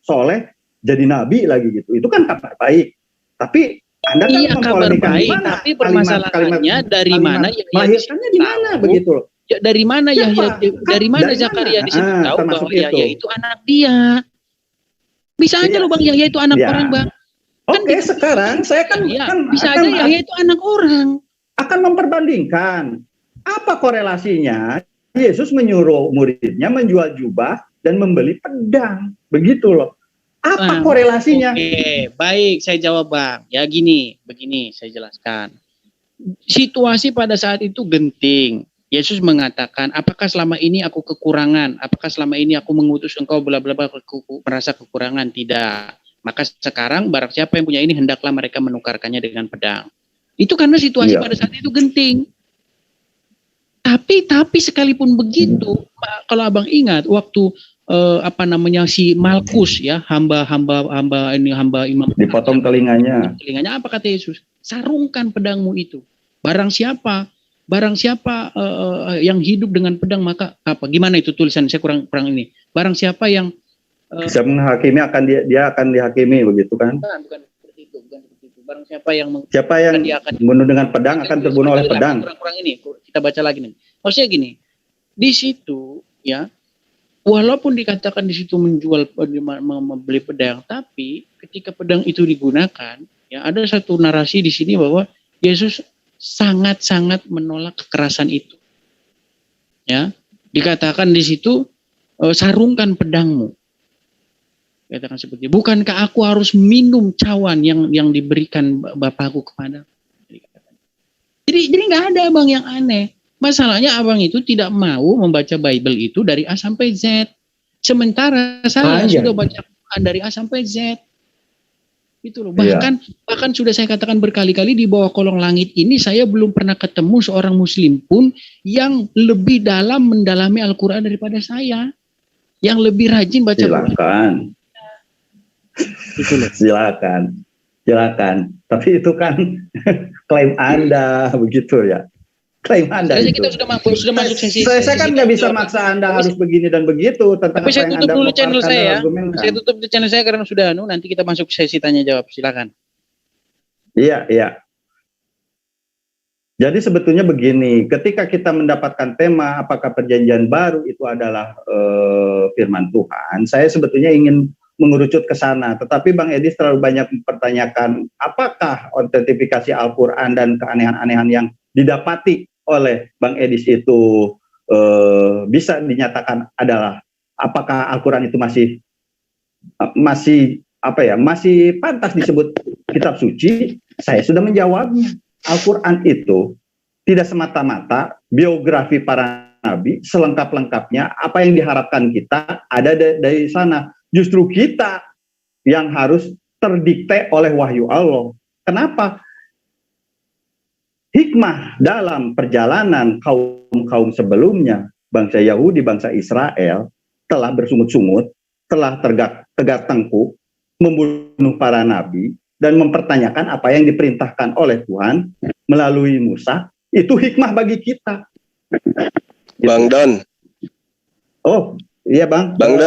soleh jadi nabi lagi gitu. Itu kan kabar baik. Tapi Anda kan mempolemikkan di mana? Tapi permasalahannya dari mana melahirkannya di mana begitu loh. Ya, dari mana Yahya? Dari mana Zakaria disebut tahu bahwa Yahya itu anak dia? Bisa aja loh Bang, Yahya itu anak orang Bang. Oke, sekarang saya kan bisa aja Yahya itu anak orang. Akan memperbandingkan apa korelasinya Yesus menyuruh muridnya menjual jubah dan membeli pedang, begitu loh. Apa korelasinya? Oke, baik, saya jawab Bang. Ya begini saya jelaskan. Situasi pada saat itu genting. Yesus mengatakan, apakah selama ini aku kekurangan? Apakah selama ini aku mengutus engkau bla bla bla merasa kekurangan? Tidak. Maka sekarang barang siapa yang punya ini hendaklah mereka menukarkannya dengan pedang. Itu karena situasi pada saat itu genting. Tapi sekalipun begitu, kalau Abang ingat waktu si Malkus ya, hamba imam dipotong telinganya. Telinganya apa kata Yesus? Sarungkan pedangmu itu. Barang siapa yang hidup dengan pedang maka apa? Gimana itu tulisan saya kurang ini. Barang siapa yang bisa menghakimi, dia akan dihakimi, begitu kan? Bukan seperti itu, Barang siapa yang membunuh dengan pedang akan terbunuh oleh pedang. Kurang ini kita baca lagi nih. Maksudnya gini, di situ ya, walaupun dikatakan di situ membeli pedang, tapi ketika pedang itu digunakan, ya ada satu narasi di sini bahwa Yesus sangat-sangat menolak kekerasan itu. Ya, dikatakan di situ sarungkan pedangmu. Katakan seperti, bukankah aku harus minum cawan yang diberikan Bapakku kepada? Jadi nggak ada abang yang aneh. Masalahnya abang itu tidak mau membaca Bible itu dari A sampai Z. Sementara saya sudah baca Quran dari A sampai Z. Itu loh. Bahkan sudah saya katakan berkali-kali, di bawah kolong langit ini saya belum pernah ketemu seorang muslim pun yang lebih dalam mendalami Al-Quran daripada saya. Yang lebih rajin baca Quran. Silakan. Tapi itu kan klaim Anda, begitu ya. Klaim Anda itu. Kita sudah masuk sesi. Saya kan nggak bisa maksa Anda harus begini dan begitu. Tapi saya tutup dulu channel saya. Saya tutup di channel saya karena sudah nanti kita masuk sesi tanya jawab. Silakan. Iya. Jadi sebetulnya begini, ketika kita mendapatkan tema apakah perjanjian baru itu adalah firman Tuhan, saya sebetulnya ingin mengerucut ke sana. Tetapi Bang Edis terlalu banyak mempertanyakan apakah autentifikasi Al-Quran dan keanehan-anehan yang didapati oleh Bang Edis itu bisa dinyatakan adalah apakah Al-Quran itu masih pantas disebut kitab suci. Saya sudah menjawabnya. Al-Quran itu tidak semata-mata biografi para nabi, selengkap-lengkapnya apa yang diharapkan kita ada dari sana. Justru kita yang harus terdikte oleh wahyu Allah. Kenapa? Hikmah dalam perjalanan kaum-kaum sebelumnya, bangsa Yahudi, bangsa Israel, telah bersungut-sungut, telah tegak tengkuk, membunuh para nabi, dan mempertanyakan apa yang diperintahkan oleh Tuhan melalui Musa. Itu hikmah bagi kita. Bang Don. Oh, iya Bang. Bang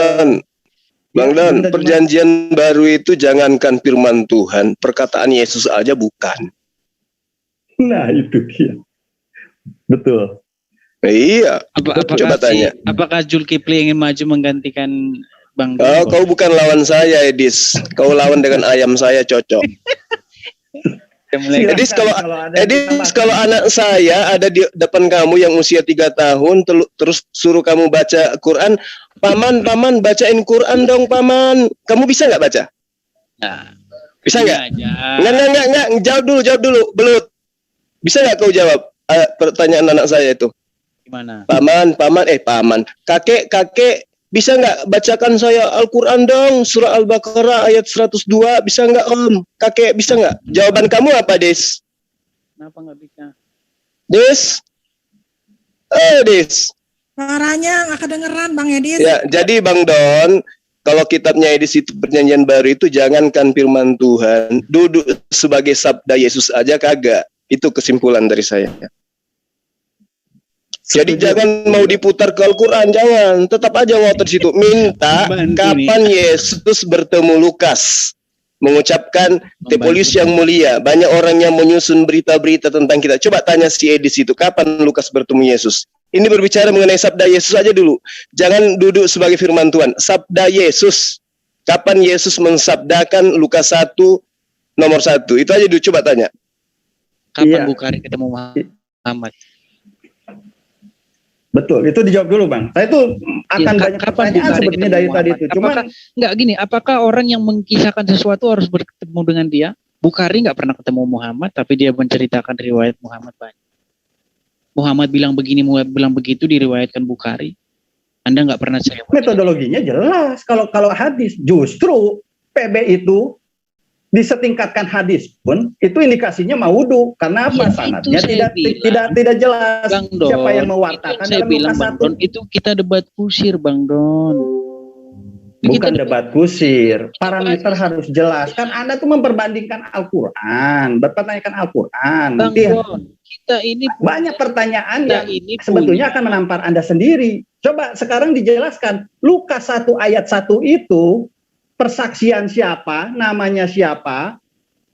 Don, perjanjian baru itu jangankan firman Tuhan, perkataan Yesus aja bukan. Nah, itu dia. Betul. Iya. Coba tanya. Apakah Zulkifli ingin maju menggantikan Bang Don? Oh, kau bukan lawan saya, Edis. Kau lawan dengan ayam saya, cocok. Edis, kalau anak saya ada di depan kamu yang usia 3 tahun, terus suruh kamu baca Quran, paman bacain Quran dong paman. Kamu bisa nggak baca? Nah, bisa nggak? Nggak. Jawab dulu. Belut. Bisa nggak kau jawab pertanyaan anak saya itu? Gimana? Paman. Kakek. Bisa nggak bacakan saya Al-Quran dong, surah Al-Baqarah ayat 102, bisa nggak Om? Kakek bisa nggak? Jawaban kamu apa, Des? Kenapa nggak bisa? Des? Des? Suaranya nggak kedengeran Bang Edis. Ya, jadi Bang Don, kalau kitabnya Edis itu perjanjian baru itu jangankan firman Tuhan, duduk sebagai sabda Yesus aja kagak. Itu kesimpulan dari saya. Jadi jangan mau diputar ke Al-Quran, jangan. Tetap aja ngotot di situ. Minta kapan Yesus bertemu Lukas. Mengucapkan Tepolius yang mulia. Banyak orang yang menyusun berita-berita tentang kita. Coba tanya si Edis itu, kapan Lukas bertemu Yesus? Ini berbicara mengenai sabda Yesus aja dulu. Jangan duduk sebagai firman Tuhan. Sabda Yesus. Kapan Yesus mensabdakan Lukas 1 nomor 1? Itu aja dulu, coba tanya. Kapan Bukhari ketemu Muhammad? Betul, itu dijawab dulu Bang. Saya tuh akan banyak pertanyaan sebetulnya dari tadi itu. Cuma nggak gini, apakah orang yang mengkisahkan sesuatu harus bertemu dengan dia? Bukhari nggak pernah ketemu Muhammad, tapi dia menceritakan riwayat Muhammad banyak. Muhammad bilang begini, Muhammad bilang begitu, diriwayatkan Bukhari. Anda nggak pernah saya. Metodologinya jelas. Kalau hadis, justru PB itu disetingkatkan hadis pun itu indikasinya maudu karena apa? Sanadnya tidak jelas Bang Don, siapa yang mewartakan dalam Lukas 1. Itu kita debat kusir Bang Don. Bukan debat kusir, parameter harus jelas. Kan Anda tuh memperbandingkan Al-Quran, berpertanyakan Al-Quran. Bang Don, kita ini banyak pertanyaan yang sebetulnya akan menampar Anda sendiri. Coba sekarang dijelaskan, Lukas 1 ayat 1 itu persaksian siapa, namanya siapa,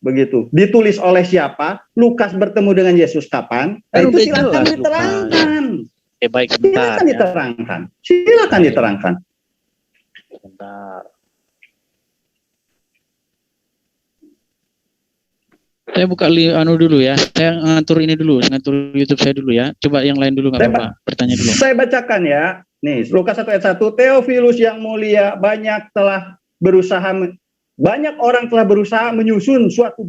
begitu. Ditulis oleh siapa, Lukas bertemu dengan Yesus kapan, itu silakan diterangkan. Baik, bentar, silakan diterangkan. Silakan diterangkan. Bentar. Saya buka dulu ya. Saya ngatur ini dulu, ngatur YouTube saya dulu ya. Coba yang lain dulu nggak apa-apa. Bertanya dulu. Saya bacakan ya. Nih, Lukas 1 ayat 1. Theophilus yang mulia, banyak orang telah berusaha menyusun suatu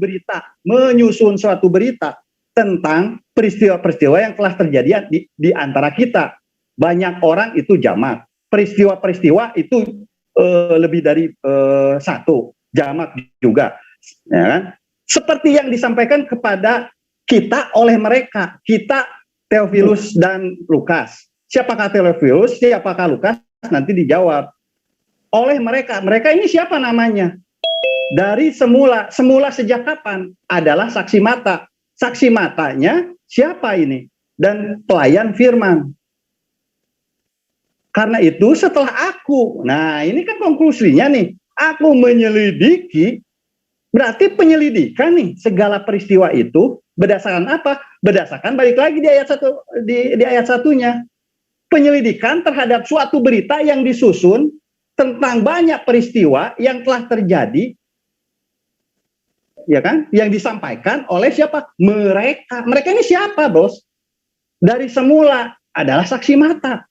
berita tentang peristiwa-peristiwa yang telah terjadi di antara kita. Banyak orang itu jamak. Peristiwa-peristiwa itu lebih dari satu, jamak juga. Ya kan? Seperti yang disampaikan kepada kita oleh mereka, kita Theophilus dan Lukas. Siapakah Theophilus, siapakah Lukas? Nanti dijawab oleh mereka. Mereka ini siapa namanya? Dari semula sejak kapan? Adalah saksi mata. Saksi matanya siapa ini? Dan pelayan firman. Karena itu setelah nah ini kan konklusinya nih, aku menyelidiki. Berarti penyelidikan nih segala peristiwa itu berdasarkan apa? Berdasarkan balik lagi di ayat 1 di ayat 1-nya. Penyelidikan terhadap suatu berita yang disusun tentang banyak peristiwa yang telah terjadi, ya kan? Yang disampaikan oleh siapa? Mereka. Mereka ini siapa, Bos? Dari semula adalah saksi mata.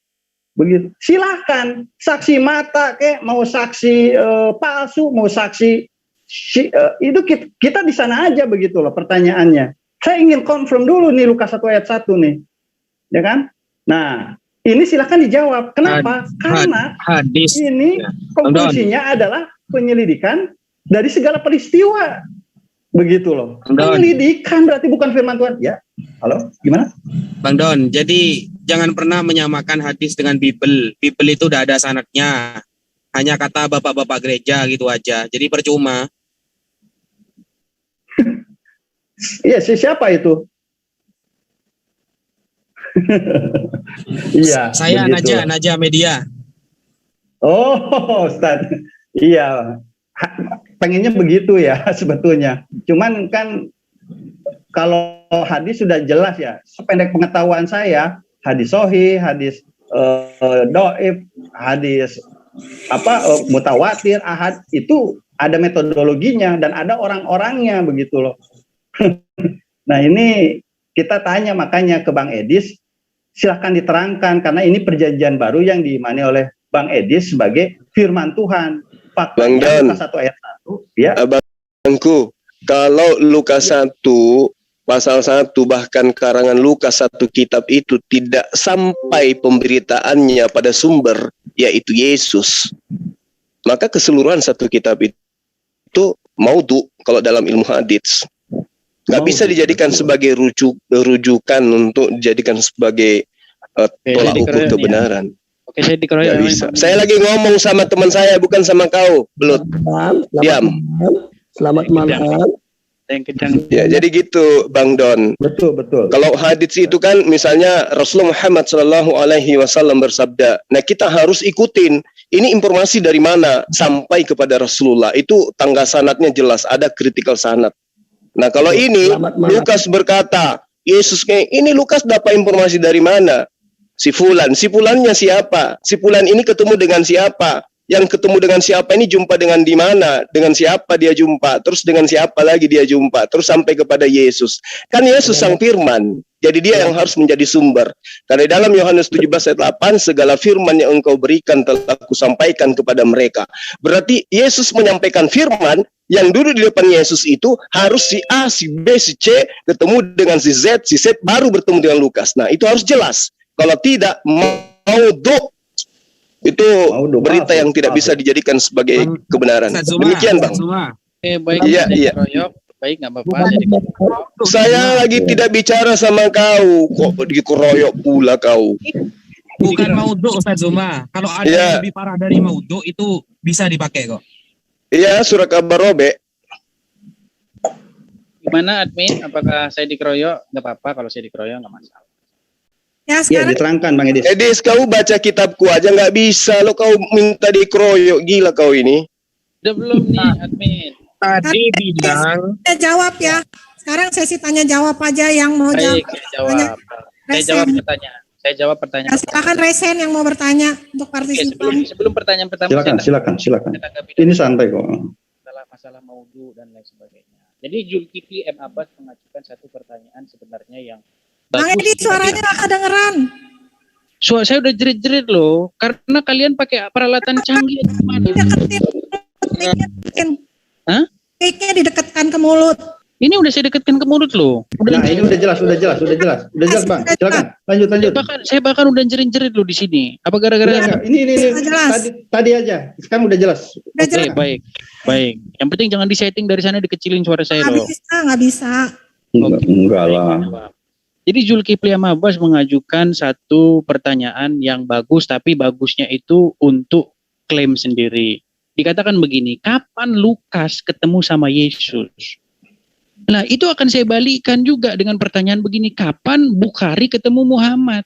Begitu. Silakan saksi mata mau saksi palsu, mau saksi itu kita di sana aja begitu loh pertanyaannya. Saya ingin confirm dulu nih Lukas 1 ayat 1 nih. Ya kan? Nah, ini silakan dijawab. Kenapa? Karena hadis ini konklusinya adalah penyelidikan dari segala peristiwa. Begitu loh. Penyelidikan berarti bukan firman Tuhan. Ya. Halo, gimana? Bang Don, jadi jangan pernah menyamakan hadis dengan Bible. Bible itu udah ada sanadnya. Hanya kata bapak-bapak gereja gitu aja. Jadi percuma. Iya, siapa itu? Iya. Saya Naja Media. Oh, Ustaz. Iya. Pengennya begitu ya sebetulnya. Cuman kan kalau hadis sudah jelas ya. Sependek pengetahuan saya, hadis sahih, hadis dhaif, hadis mutawatir, ahad itu ada metodologinya dan ada orang-orangnya begitu loh. Nah ini kita tanya makanya ke Bang Edis, silahkan diterangkan karena ini perjanjian baru yang diimani oleh Bang Edis sebagai firman Tuhan. Bang Don, Lukas 1 ayat 1 ya. Abangku, kalau Lukas 1 pasal 1 bahkan karangan Lukas 1 kitab itu tidak sampai pemberitaannya pada sumber yaitu Yesus, maka keseluruhan satu kitab itu maudhu kalau dalam ilmu hadits. Nggak bisa dijadikan sebagai rujukan untuk dijadikan sebagai tolak ukur kebenaran. Oke, saya dikeroyok. Nggak bisa. Saya lagi ngomong sama teman saya, bukan sama kau, Belut. Diam. Selamat malam. Ya, jadi gitu, Bang Don. Betul. Kalau hadits itu kan, misalnya Rasulullah Muhammad SAW bersabda. Nah, kita harus ikutin. Ini informasi dari mana sampai kepada Rasulullah. Itu tangga sanadnya jelas. Ada critical sanad. Nah, kalau ini Lukas berkata, Yesus ini Lukas dapat informasi dari mana? Si fulannya siapa? Si fulan ini ketemu dengan siapa? Yang ketemu dengan siapa ini jumpa dengan di mana? Dengan siapa dia jumpa? Terus dengan siapa lagi dia jumpa? Terus sampai kepada Yesus. Kan Yesus sang firman. Jadi dia yang harus menjadi sumber. Karena dalam Yohanes 17 ayat 8, segala firman yang engkau berikan telah kusampaikan kepada mereka. Berarti Yesus menyampaikan firman, yang duduk di depan Yesus itu harus si A, si B, si C ketemu dengan si Z baru bertemu dengan Lukas. Nah, itu harus jelas. Kalau tidak, maudhu itu berita yang tidak bisa dijadikan sebagai kebenaran. Demikian, Bang. Baik. Iya. Baik, nggak apa-apa. Saya lagi tidak bicara sama kau, kok dikeroyok pula kau. Bukan maudhu, Ustaz Zuma. Kalau ada yang lebih parah dari maudhu itu bisa dipakai kok. Iya, surat kabar robek. Gimana admin? Apakah saya dikeroyok? Nggak apa-apa kalau saya dikeroyok, nggak masalah. Ya, Ya, sekarang diterangkan Bang Edis. Edis, kau baca kitabku aja nggak bisa, lo kau minta dikeroyok, gila kau ini. Udah belum nih, admin? Tadi bilang saya jawab ya. Sekarang sesi tanya jawab aja yang mau Baik, jawab. saya jawab. Saya jawab pertanyaan. Saya jawab pertanyaan. Ya, silakan Resen yang mau bertanya untuk Oke, partisipan. sebelum pertanyaan pertama Silakan. saya tanggapi Ini santai kok. masalah maudhu dan lain sebagainya. Jadi Zulkifli M. Abbas mengajukan satu pertanyaan sebenarnya yang Bang Edi, suaranya nggak kedengeran. Saya udah jerit-jerit loh, karena kalian pakai peralatan canggih. Deketin. Hah? Mic-nya didekatkan ke mulut. Ini udah saya dekatkan ke mulut loh. Nah, ini udah jelas Bang. Silakan, lanjut. Saya bahkan udah jerit-jerit loh di sini. Apa gara-gara? Enggak, ini Jelas. tadi aja. Sekarang udah jelas. Udah Oke, jelas. baik. Yang penting jangan disetting dari sana, dikecilin suara saya loh. Nggak bisa. Enggak lah. Jadi Zulkifli Abbas mengajukan satu pertanyaan yang bagus, tapi bagusnya itu untuk klaim sendiri. Dikatakan begini, kapan Lukas ketemu sama Yesus? Nah, itu akan saya balikkan juga dengan pertanyaan begini, kapan Bukhari ketemu Muhammad?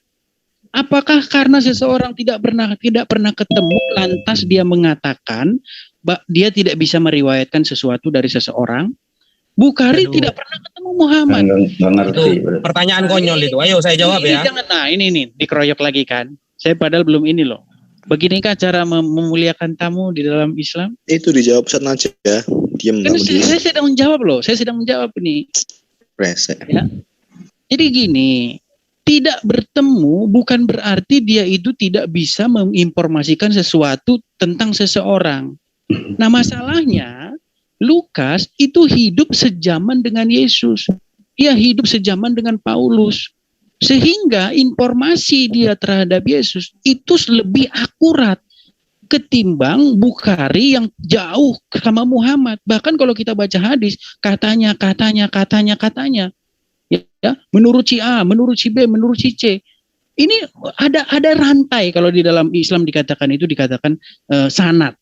Apakah karena seseorang tidak pernah ketemu, lantas dia mengatakan dia tidak bisa meriwayatkan sesuatu dari seseorang? Bukhari tidak pernah ketemu Muhammad. Nggak ngerti. itu pertanyaan konyol itu. Ayo saya jawab ya. Ini dikeroyok lagi kan. Saya padahal belum ini loh. Beginikah cara memuliakan tamu di dalam Islam? Itu dijawab Ustaz Najib ya. Diam Kan kamu diam. saya sedang menjawab loh. Saya sedang menjawab nih. Rese. Ya. Jadi gini, tidak bertemu bukan berarti dia itu tidak bisa menginformasikan sesuatu tentang seseorang. Nah, masalahnya Lukas itu hidup sejaman dengan Yesus. Dia hidup sejaman dengan Paulus. Sehingga informasi dia terhadap Yesus itu lebih akurat ketimbang Bukhari yang jauh sama Muhammad. Bahkan kalau kita baca hadis, katanya. Ya, menurut si A, menurut si B, menurut si C. Ini ada rantai kalau di dalam Islam dikatakan sanad.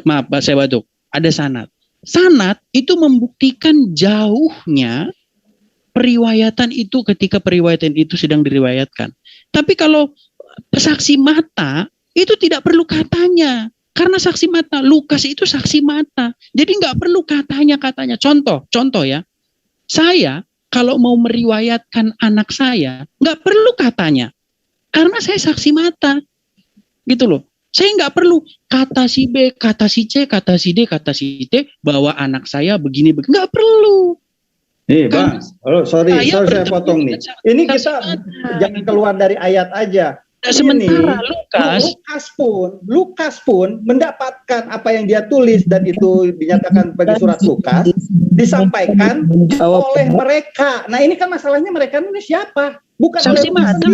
Maaf, saya batuk. Ada sanad. Sanad itu membuktikan jauhnya periwayatan itu ketika periwayatan itu sedang diriwayatkan. Tapi kalau saksi mata itu tidak perlu katanya. Karena saksi mata, Lukas itu saksi mata. Jadi nggak perlu katanya. Contoh ya. Saya kalau mau meriwayatkan anak saya, nggak perlu katanya. Karena saya saksi mata. Gitu loh. Saya nggak perlu kata si B, kata si C, kata si D, kata si T bahwa anak saya begini. Nggak perlu. Nih Bang, sorry saya potong nih. Ini kita jangan keluar dari ayat aja. Sementara Lukas pun mendapatkan apa yang dia tulis dan itu dinyatakan sebagai surat Lukas disampaikan oleh mereka. Nah ini kan masalahnya mereka ini siapa? Bukan saksi mata.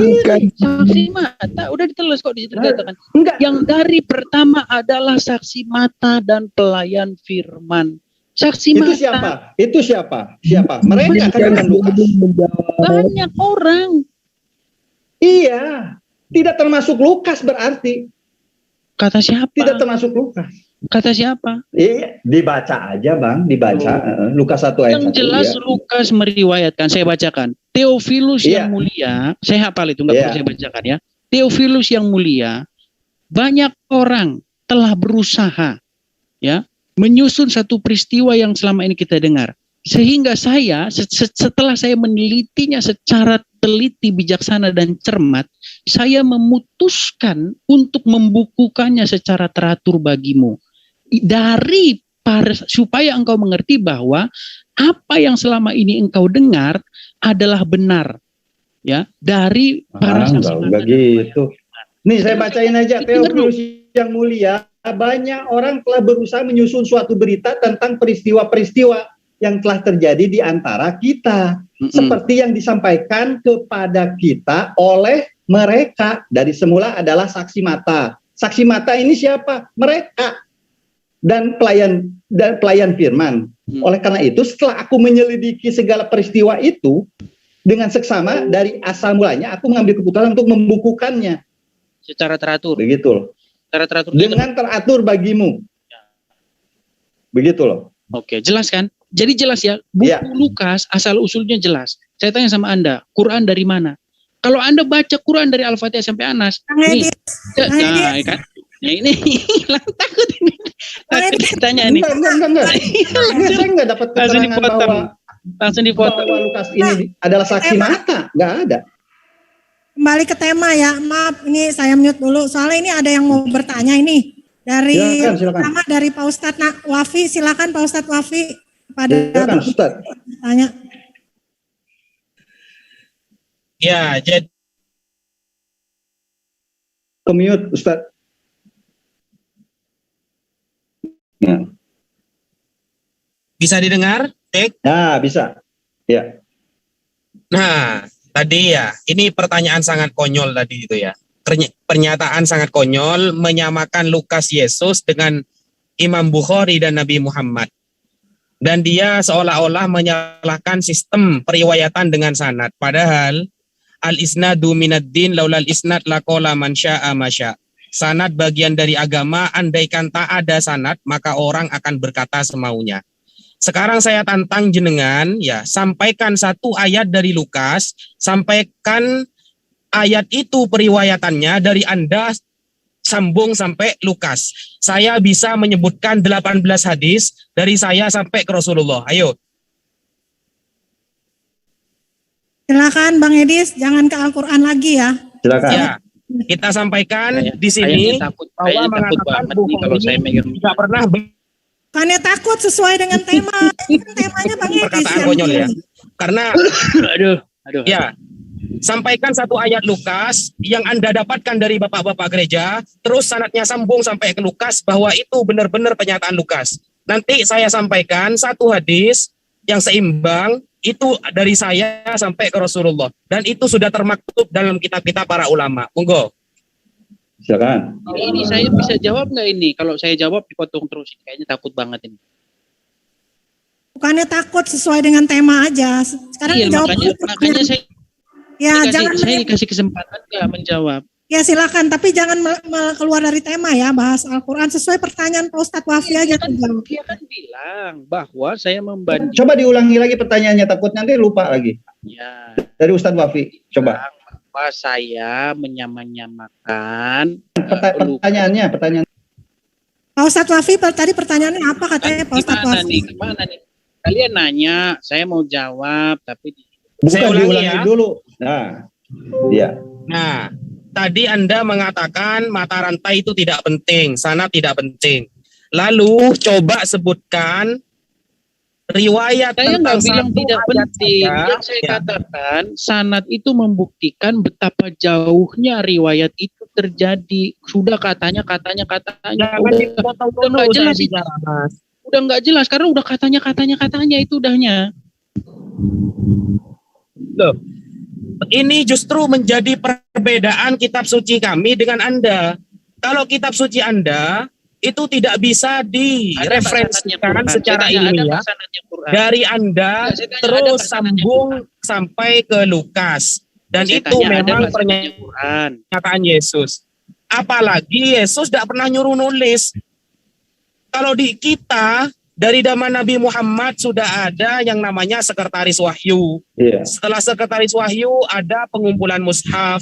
Saksi mata udah diteles kok dikatakan. Enggak. Yang dari pertama adalah saksi mata dan pelayan firman. Saksi mata. Itu siapa? Mereka kan Lukas. Banyak orang. Iya. Tidak termasuk Lukas berarti. Kata siapa? Tidak termasuk Lukas. Kata siapa? Iya, dibaca aja Bang, Lukas 1 ayat 1. Yang jelas ya. Lukas meriwayatkan, saya bacakan. Theophilus yang mulia, saya hafal itu, enggak perlu saya bacakan ya. Theophilus yang mulia, banyak orang telah berusaha ya menyusun satu peristiwa yang selama ini kita dengar. Sehingga saya setelah saya menelitinya secara teliti, bijaksana dan cermat, saya memutuskan untuk membukukannya secara teratur bagimu. Supaya engkau mengerti bahwa apa yang selama ini engkau dengar adalah benar. Ya, dari para saksi mata. Enggak gitu. Nih saya bacain aja Theophilus yang mulia, banyak orang telah berusaha menyusun suatu berita tentang peristiwa-peristiwa yang telah terjadi di antara kita. Seperti yang disampaikan kepada kita oleh mereka. Dari semula adalah saksi mata. Saksi mata ini siapa? Mereka. Dan pelayan firman. Oleh karena itu, setelah aku menyelidiki segala peristiwa itu, dengan seksama dari asal mulanya, aku mengambil keputusan untuk membukukannya. Secara teratur. Begitu loh. Secara teratur. Dengan teratur bagimu. Begitu loh. Oke, jelas kan? Jadi jelas ya, buku Lukas asal usulnya jelas. Saya tanya sama Anda, Quran dari mana? Kalau Anda baca Quran dari Al-Fatihah sampai Anas, nih, nah, kan? Nah, ini hilang takut ini. Tanya nih. Enggak. Ini saya enggak dapat keterangan bahwa langsung dipotong. Bahwa Lukas ini adalah saksi mata, enggak ada. Kembali ke tema ya, maaf ini saya mute dulu. Soalnya ini ada yang mau bertanya ini dari silakan. Pertama dari Pak Ustadz Wafi, silakan Pak Ustadz Wafi pada silakan Ustadz. Tanya. Ya, jadi Mute Ustadz. Ya. Bisa didengar? Cek. Nah, bisa. Ya. Nah, tadi ya, ini pertanyaan sangat konyol tadi itu ya. Pernyataan sangat konyol menyamakan Lukas Yesus dengan Imam Bukhari dan Nabi Muhammad. Dan dia seolah-olah menyalahkan sistem periwayatan dengan sanad. Padahal al-isnadu minad-din laulal isnad laqala man syaa ma syaa. Sanad bagian dari agama, andaikan tak ada sanad, maka orang akan berkata semaunya. Sekarang saya tantang jenengan, ya, sampaikan satu ayat dari Lukas, sampaikan ayat itu periwayatannya dari Anda sambung sampai Lukas. Saya bisa menyebutkan 18 hadis dari saya sampai ke Rasulullah. Ayo. Silakan Bang Edis, jangan ke Al-Quran lagi ya. Silakan. Ya. Kita sampaikan di sini bahwa mengatakan kalau saya tidak pernah bukannya takut sesuai dengan tema. Ini temanya Bang Edis. Perkataan konyol ya. Karena aduh. Ya. Sampaikan satu ayat Lukas yang Anda dapatkan dari bapak-bapak gereja, terus sanadnya sambung sampai ke Lukas bahwa itu benar-benar pernyataan Lukas. Nanti saya sampaikan satu hadis yang seimbang itu dari saya sampai ke Rasulullah, dan itu sudah termaktub dalam kitab-kitab para ulama. Monggo. Silakan. Ini saya bisa jawab nggak ini? Kalau saya jawab dipotong terus, kayaknya takut banget ini. Bukannya takut, sesuai dengan tema aja. Sekarang iya, jawab. Makanya saya saya dikasih kesempatan nggak menjawab. Ya silakan, tapi jangan keluar dari tema ya, bahas Al-Quran sesuai pertanyaan Pak Ustadz Wafi aja. Dia kan bilang bahwa saya membanding. Coba diulangi lagi pertanyaannya, takut nanti lupa lagi. Ya. Dari Ustadz Wafi, coba. Bahwa saya menyamakan. Pertanyaannya. Pak Ustadz Wafi tadi pertanyaannya apa katanya Pak Ustadz Wafi? Gimana nih? Kalian nanya, saya mau jawab, tapi bukan diulangi dulu. Nah, iya. Nah. Tadi Anda mengatakan mata rantai itu tidak penting, sanad tidak penting. Lalu coba sebutkan riwayat saya tentang nggak bilang tidak penting. Yang saya ya. katakan sanad itu membuktikan betapa jauhnya riwayat itu terjadi. Sudah katanya. Udah nggak jelas itu. Udah nggak jelas karena udah katanya itu udahnya. Loh. Ini justru menjadi perbedaan kitab suci kami dengan Anda. Kalau kitab suci Anda itu tidak bisa direferensikan secara ilmiah dari Anda terus sambung sampai ke Lukas. Dan itu memang pernyataan Yesus. Apalagi Yesus tidak pernah nyuruh nulis. Kalau di kita dari zaman Nabi Muhammad sudah ada yang namanya sekretaris wahyu. Yeah. Setelah sekretaris wahyu ada pengumpulan mushaf.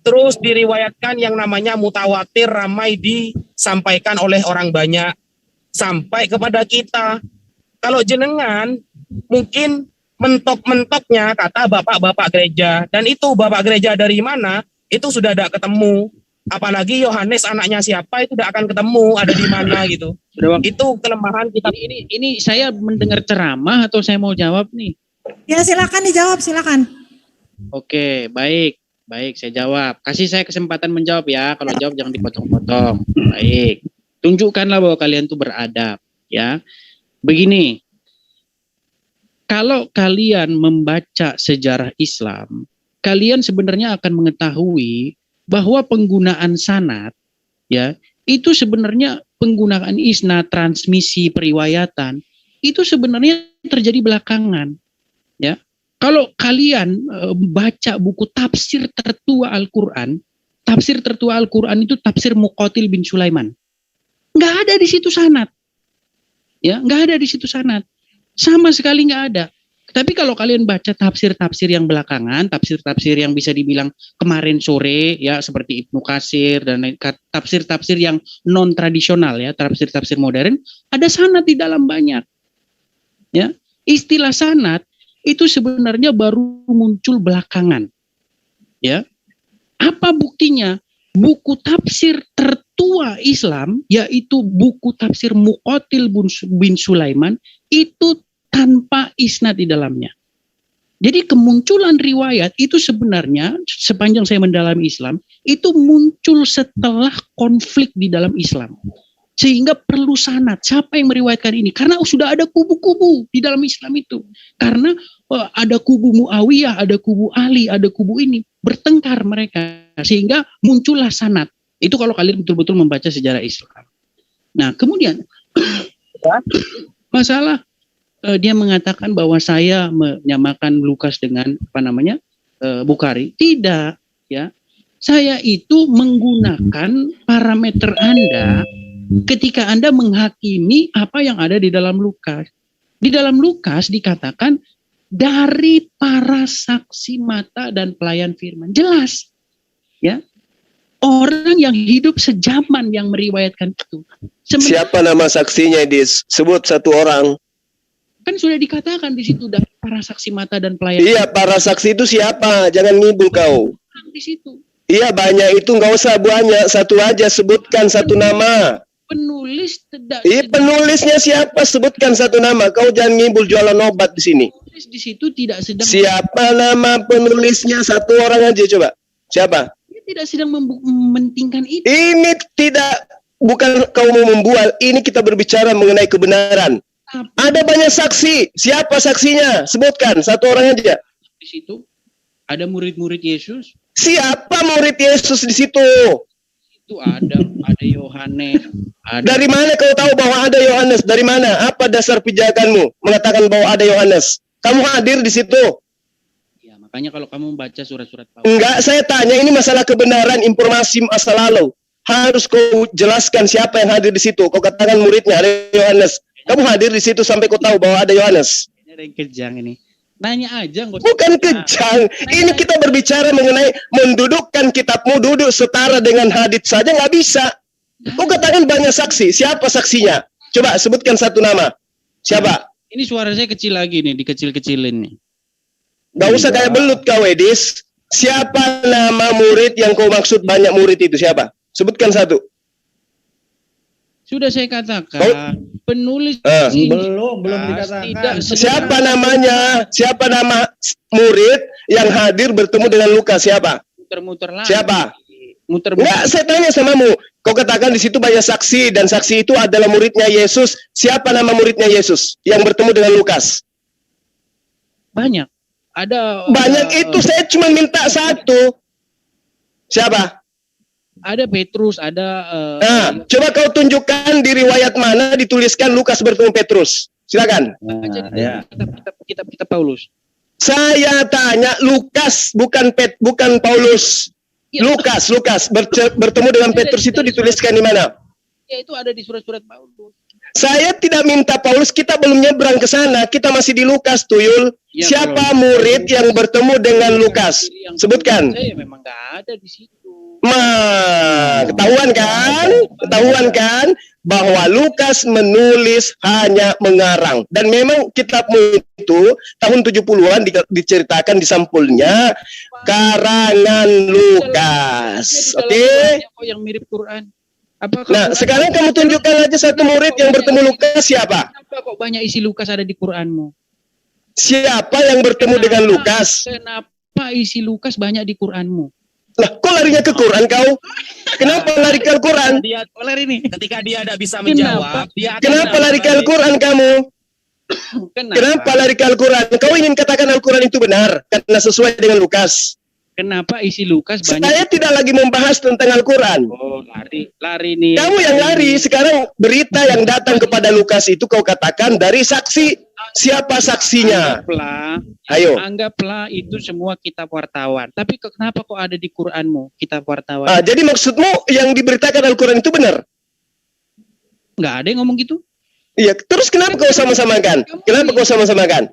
Terus diriwayatkan yang namanya mutawatir, ramai disampaikan oleh orang banyak. Sampai kepada kita. Kalau jenengan mungkin mentok-mentoknya kata bapak-bapak gereja. Dan itu bapak gereja dari mana? Itu sudah tidak ketemu. Apalagi Yohanes anaknya siapa itu tidak akan ketemu ada di mana gitu. Itu kelemahan kita. Ini saya mendengar ceramah atau saya mau jawab nih? Ya silakan dijawab, silakan. Oke, baik saya jawab. Kasih saya kesempatan menjawab ya. Kalau jawab jangan dipotong-potong. Baik. Tunjukkanlah bahwa kalian tuh beradab ya. Begini. Kalau kalian membaca sejarah Islam, kalian sebenarnya akan mengetahui bahwa penggunaan sanad ya itu sebenarnya penggunaan isnad, transmisi periwayatan itu sebenarnya terjadi belakangan ya. Kalau kalian baca buku tafsir tertua Al-Quran itu tafsir Muqatil bin Sulaiman, nggak ada di situ sanad ya, nggak ada di situ sanad sama sekali, nggak ada. Tapi kalau kalian baca tafsir-tafsir yang belakangan, tafsir-tafsir yang bisa dibilang kemarin sore ya seperti Ibnu Katsir dan tafsir-tafsir yang non tradisional ya, tafsir-tafsir modern, ada sanad di dalam banyak. Ya, istilah sanad itu sebenarnya baru muncul belakangan. Ya. Apa buktinya? Buku tafsir tertua Islam yaitu buku tafsir Muqatil bin Sulaiman itu tanpa isnad di dalamnya. Jadi kemunculan riwayat itu sebenarnya sepanjang saya mendalami Islam itu muncul setelah konflik di dalam Islam. Sehingga perlu sanad. Siapa yang meriwayatkan ini? Karena sudah ada kubu-kubu di dalam Islam itu. Karena ada kubu Muawiyah, ada kubu Ali, ada kubu ini. Bertengkar mereka. Sehingga muncullah sanad. Itu kalau kalian betul-betul membaca sejarah Islam. Nah kemudian masalah dia mengatakan bahwa saya menyamakan Lukas dengan Bukhari. Tidak, ya. Saya itu menggunakan parameter Anda ketika Anda menghakimi apa yang ada di dalam Lukas. Di dalam Lukas dikatakan dari para saksi mata dan pelayan firman. Jelas, ya. Orang yang hidup sejaman yang meriwayatkan itu. Siapa nama saksinya, Dis? Sebut satu orang. Kan sudah dikatakan di situ dari para saksi mata dan pelayan. Iya, para saksi itu siapa? Jangan ngibul kau. Di situ. Iya, banyak itu nggak usah banyak, satu aja sebutkan satu nama. Penulis tidak. Iya, penulisnya siapa? Sebutkan satu nama. Kau jangan ngibul jualan obat di sini. Penulis di situ tidak sedang. Siapa nama penulisnya? Satu orang aja coba. Siapa? Dia tidak sedang mementingkan itu. Ini bukan kau mau membual. Ini kita berbicara mengenai kebenaran. Ada banyak saksi. Siapa saksinya? Sebutkan satu orang aja. Di situ ada murid-murid Yesus. Siapa murid Yesus di situ? Itu ada Yohanes. Dari mana kau tahu bahwa ada Yohanes? Dari mana? Apa dasar pijakanmu mengatakan bahwa ada Yohanes? Kamu hadir di situ? Ya, makanya kalau kamu membaca surat-surat Paulus. Enggak, saya tanya ini masalah kebenaran informasi masa lalu. Harus kau jelaskan siapa yang hadir di situ. Kau katakan muridnya ada Yohanes. Kamu hadir di situ sampai kau tahu bahwa ada Yohanes. Ini ada yang kejang ini. Nanya aja. Bukan kejang. Ini kita berbicara mengenai mendudukkan kitabmu duduk setara dengan hadits saja nggak bisa. Kau katakan banyak saksi. Siapa saksinya? Coba sebutkan satu nama. Siapa? Ini suara saya kecil lagi nih, dikecil-kecilin nih. Gak usah kayak belut kau, Edis. Siapa nama murid yang kau maksud banyak murid itu? Siapa? Sebutkan satu. Sudah saya katakan, penulis belum dikatakan. Siapa namanya? Siapa nama murid yang hadir bertemu dengan Lukas? Siapa? Muter-muter lagi. Siapa? Muter-muter. Enggak, saya tanya samamu. Kau katakan di situ banyak saksi dan saksi itu adalah muridnya Yesus. Siapa nama muridnya Yesus yang bertemu dengan Lukas? Banyak. Ada banyak itu, saya cuma minta satu. Siapa? Ada Petrus, ada. Nah, coba kau tunjukkan di riwayat mana dituliskan Lukas bertemu Petrus. Silakan. Kitab Paulus. Saya tanya Lukas, bukan Paulus. Ya. Lukas bertemu dengan Petrus itu dituliskan di mana? Ya, itu ada di surat-surat Paulus. Saya tidak minta Paulus, kita belum nyebrang ke sana, kita masih di Lukas, Tuyul. Ya, siapa murid yang bertemu dengan Lukas? Sebutkan. Saya memang nggak ada di situ. Ketahuan kan bahwa Lukas menulis hanya mengarang, dan memang kitabmu itu tahun 70-an diceritakan di sampulnya karangan Lukas. Oke? Yang mirip Quran. Nah, sekarang kamu tunjukkan aja satu murid yang bertemu Lukas. Siapa? Kenapa kok banyak isi Lukas ada di Quranmu? Siapa yang bertemu dengan Lukas? Kenapa isi Lukas banyak di Quranmu? Lah, kok larinya ke Quran kau? Kenapa lari ke Al-Quran? Ketika dia tidak bisa menjawab, kenapa lari ke Al-Quran kamu? Kenapa lari ke Al-Quran? Kau ingin katakan Al-Quran itu benar karena sesuai dengan Lukas. Kenapa isi Lukas banyak? Saya tidak lagi membahas tentang Al-Quran. Oh, lari nih. Kamu yang lari. Sekarang berita yang datang kepada Lukas itu kau katakan dari saksi. Siapa saksinya? Anggaplah itu semua kitab wartawan. Tapi kenapa kok ada di Quranmu kitab wartawan? Jadi maksudmu yang diberitakan Al-Quran itu benar? Nggak ada yang ngomong gitu. Iya, terus kenapa kau sama-samakan? Kenapa kau sama-samakan?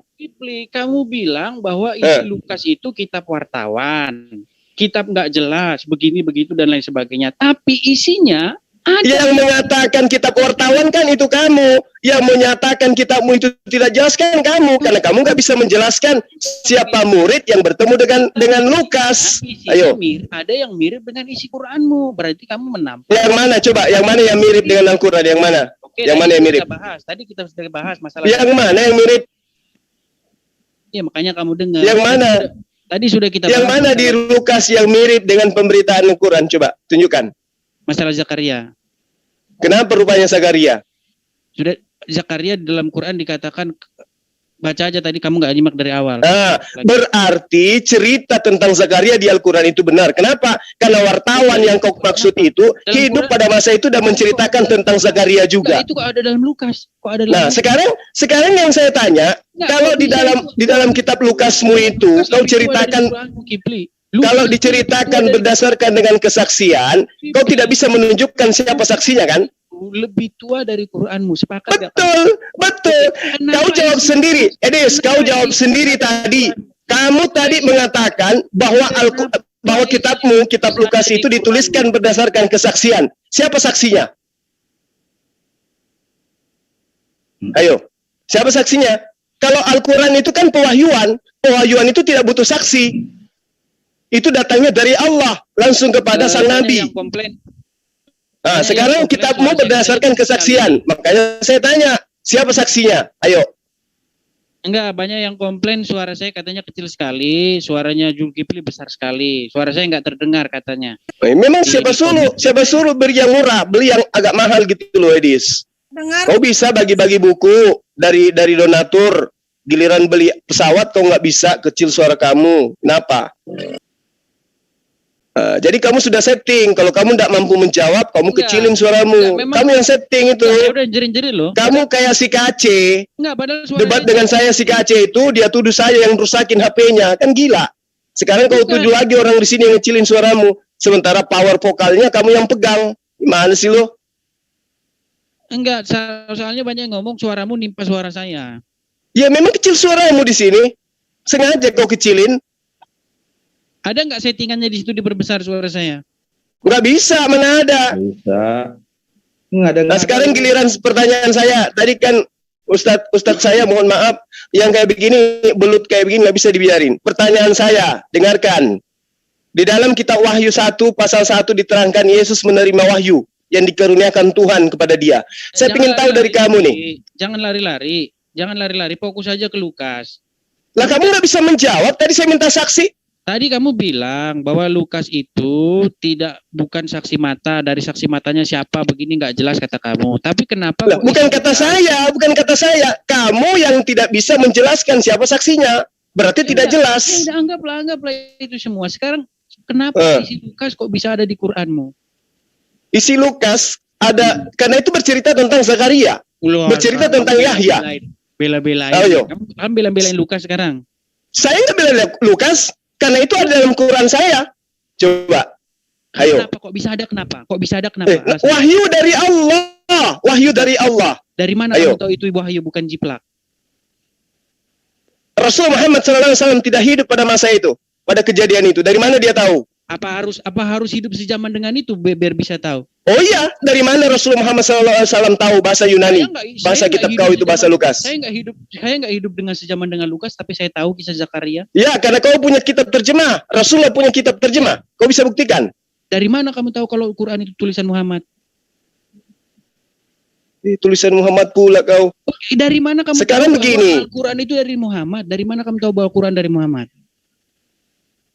Kamu bilang bahwa isi Lukas itu kitab wartawan, kitab nggak jelas, begini begitu dan lain sebagainya. Tapi isinya ada. Yang mengatakan kitab wartawan kan itu kamu. Yang menyatakan kitabmu itu tidak jelas kan kamu, karena kamu nggak bisa menjelaskan siapa murid yang bertemu dengan Lukas. Ayo. Ada yang mirip dengan isi Quranmu, berarti kamu menampar. Yang mana coba? Yang mana yang mirip dengan Al-Quran? Yang mana? Oke, yang mana yang mirip? Tadi kita sudah bahas masalah. Yang mana yang mirip? Ya makanya kamu dengar. Yang mana? Tadi sudah kita Yang bahas. mana di Lukas yang mirip dengan pemberitaan Al-Quran? Coba tunjukkan. Masalah Zakaria. Kenapa rupanya Zakaria? Sudah Zakaria dalam Quran dikatakan, baca aja tadi, kamu nggak nyimak dari awal. Berarti cerita tentang Zakaria di Al-Quran itu benar. Kenapa? Karena wartawan yang kau maksud itu dalam hidup Quran, pada masa itu dan menceritakan tentang Zakaria juga. Itu kok ada dalam Lukas? Kok ada dalam Lukas? Sekarang yang saya tanya, kalau di dalam kitab Lukasmu itu kau ceritakan, kalau diceritakan berdasarkan dengan kesaksian, kau tidak bisa menunjukkan siapa saksinya kan? Lebih tua dari Quranmu, sepakat? Betul. Kau jawab sendiri, Edis, kau jawab sendiri tadi. Kamu tadi mengatakan bahwa kitabmu, kitab Lukas itu dituliskan berdasarkan kesaksian. Siapa saksinya? Ayo, siapa saksinya? Kalau Al-Quran itu kan pewahyuan itu tidak butuh saksi. Itu datangnya dari Allah langsung kepada sang Nabi. Sekarang kitabmu berdasarkan kesaksian. Makanya saya tanya, siapa saksinya? Ayo. Enggak, banyak yang komplain suara saya katanya kecil sekali, suaranya Zulkifli besar sekali, suara saya enggak terdengar katanya. Memang siapa suruh beli yang murah, beli yang agak mahal gitu loh, Edis. Kau bisa bagi-bagi buku dari donatur, giliran beli pesawat kau nggak bisa, kecil suara kamu. Kenapa? Jadi kamu sudah setting. Kalau kamu tidak mampu menjawab, kamu kecilin suaramu. Kamu yang setting itu. Udah jerin-jerin loh. Kamu kayak si Kace. Debat dengan saya si Kace itu, dia tuduh saya yang rusakin HP-nya. Kan gila. Sekarang kau tuduh lagi orang di sini yang ngecilin suaramu. Sementara power vokalnya kamu yang pegang. Gimana sih lo? Enggak, soalnya banyak yang ngomong suaramu nimpa suara saya. Ya memang kecil suaramu di sini. Sengaja kau kecilin. Ada nggak settingannya di situ diperbesar suara saya? Nggak bisa, mana ada. Bisa. Nah sekarang giliran pertanyaan saya. Tadi kan Ustadz saya mohon maaf, yang kayak begini, belut kayak begini nggak bisa dibiarin. Pertanyaan saya, dengarkan. Di dalam kitab Wahyu 1 pasal 1 diterangkan Yesus menerima wahyu yang dikaruniakan Tuhan kepada dia. Saya ingin tahu dari kamu nih. Jangan lari-lari, fokus saja ke Lukas. Lah kamu nggak bisa menjawab, tadi saya minta saksi. Tadi kamu bilang bahwa Lukas itu bukan saksi mata, dari saksi matanya siapa begini nggak jelas kata kamu. Tapi kenapa? Bukan kata saya. Kamu yang tidak bisa menjelaskan siapa saksinya. Berarti tidak jelas. Ya udah anggaplah itu semua. Sekarang kenapa isi Lukas kok bisa ada di Quranmu? Isi Lukas ada karena itu bercerita tentang Zakaria. Bercerita tentang Yahya. Bela-belain. Kamu bela-belain Lukas sekarang. Saya nggak bela Lukas. Karena itu ada dalam Quran saya. Coba. Ayo. Kenapa kok bisa ada kenapa? Wahyu dari Allah. Dari mana kamu tahu itu wahyu bukan jiplak? Rasul Muhammad SAW tidak hidup pada masa itu, pada kejadian itu. Dari mana dia tahu? Apa harus hidup sejaman dengan itu biar bisa tahu? Oh iya, dari mana Rasul Muhammad SAW tahu bahasa Yunani? Bahasa kitab kau itu bahasa Lukas. Saya nggak hidup dengan sejaman dengan Lukas, tapi saya tahu kisah Zakaria. Ya, karena kau punya kitab terjemah. Rasulullah punya kitab terjemah. Kau bisa buktikan. Dari mana kamu tahu kalau Quran itu tulisan Muhammad? Tulisan Muhammad pula kau. Dari mana kamu sekarang tahu begini? Al-Quran itu dari Muhammad? Dari mana kamu tahu bahwa Quran dari Muhammad?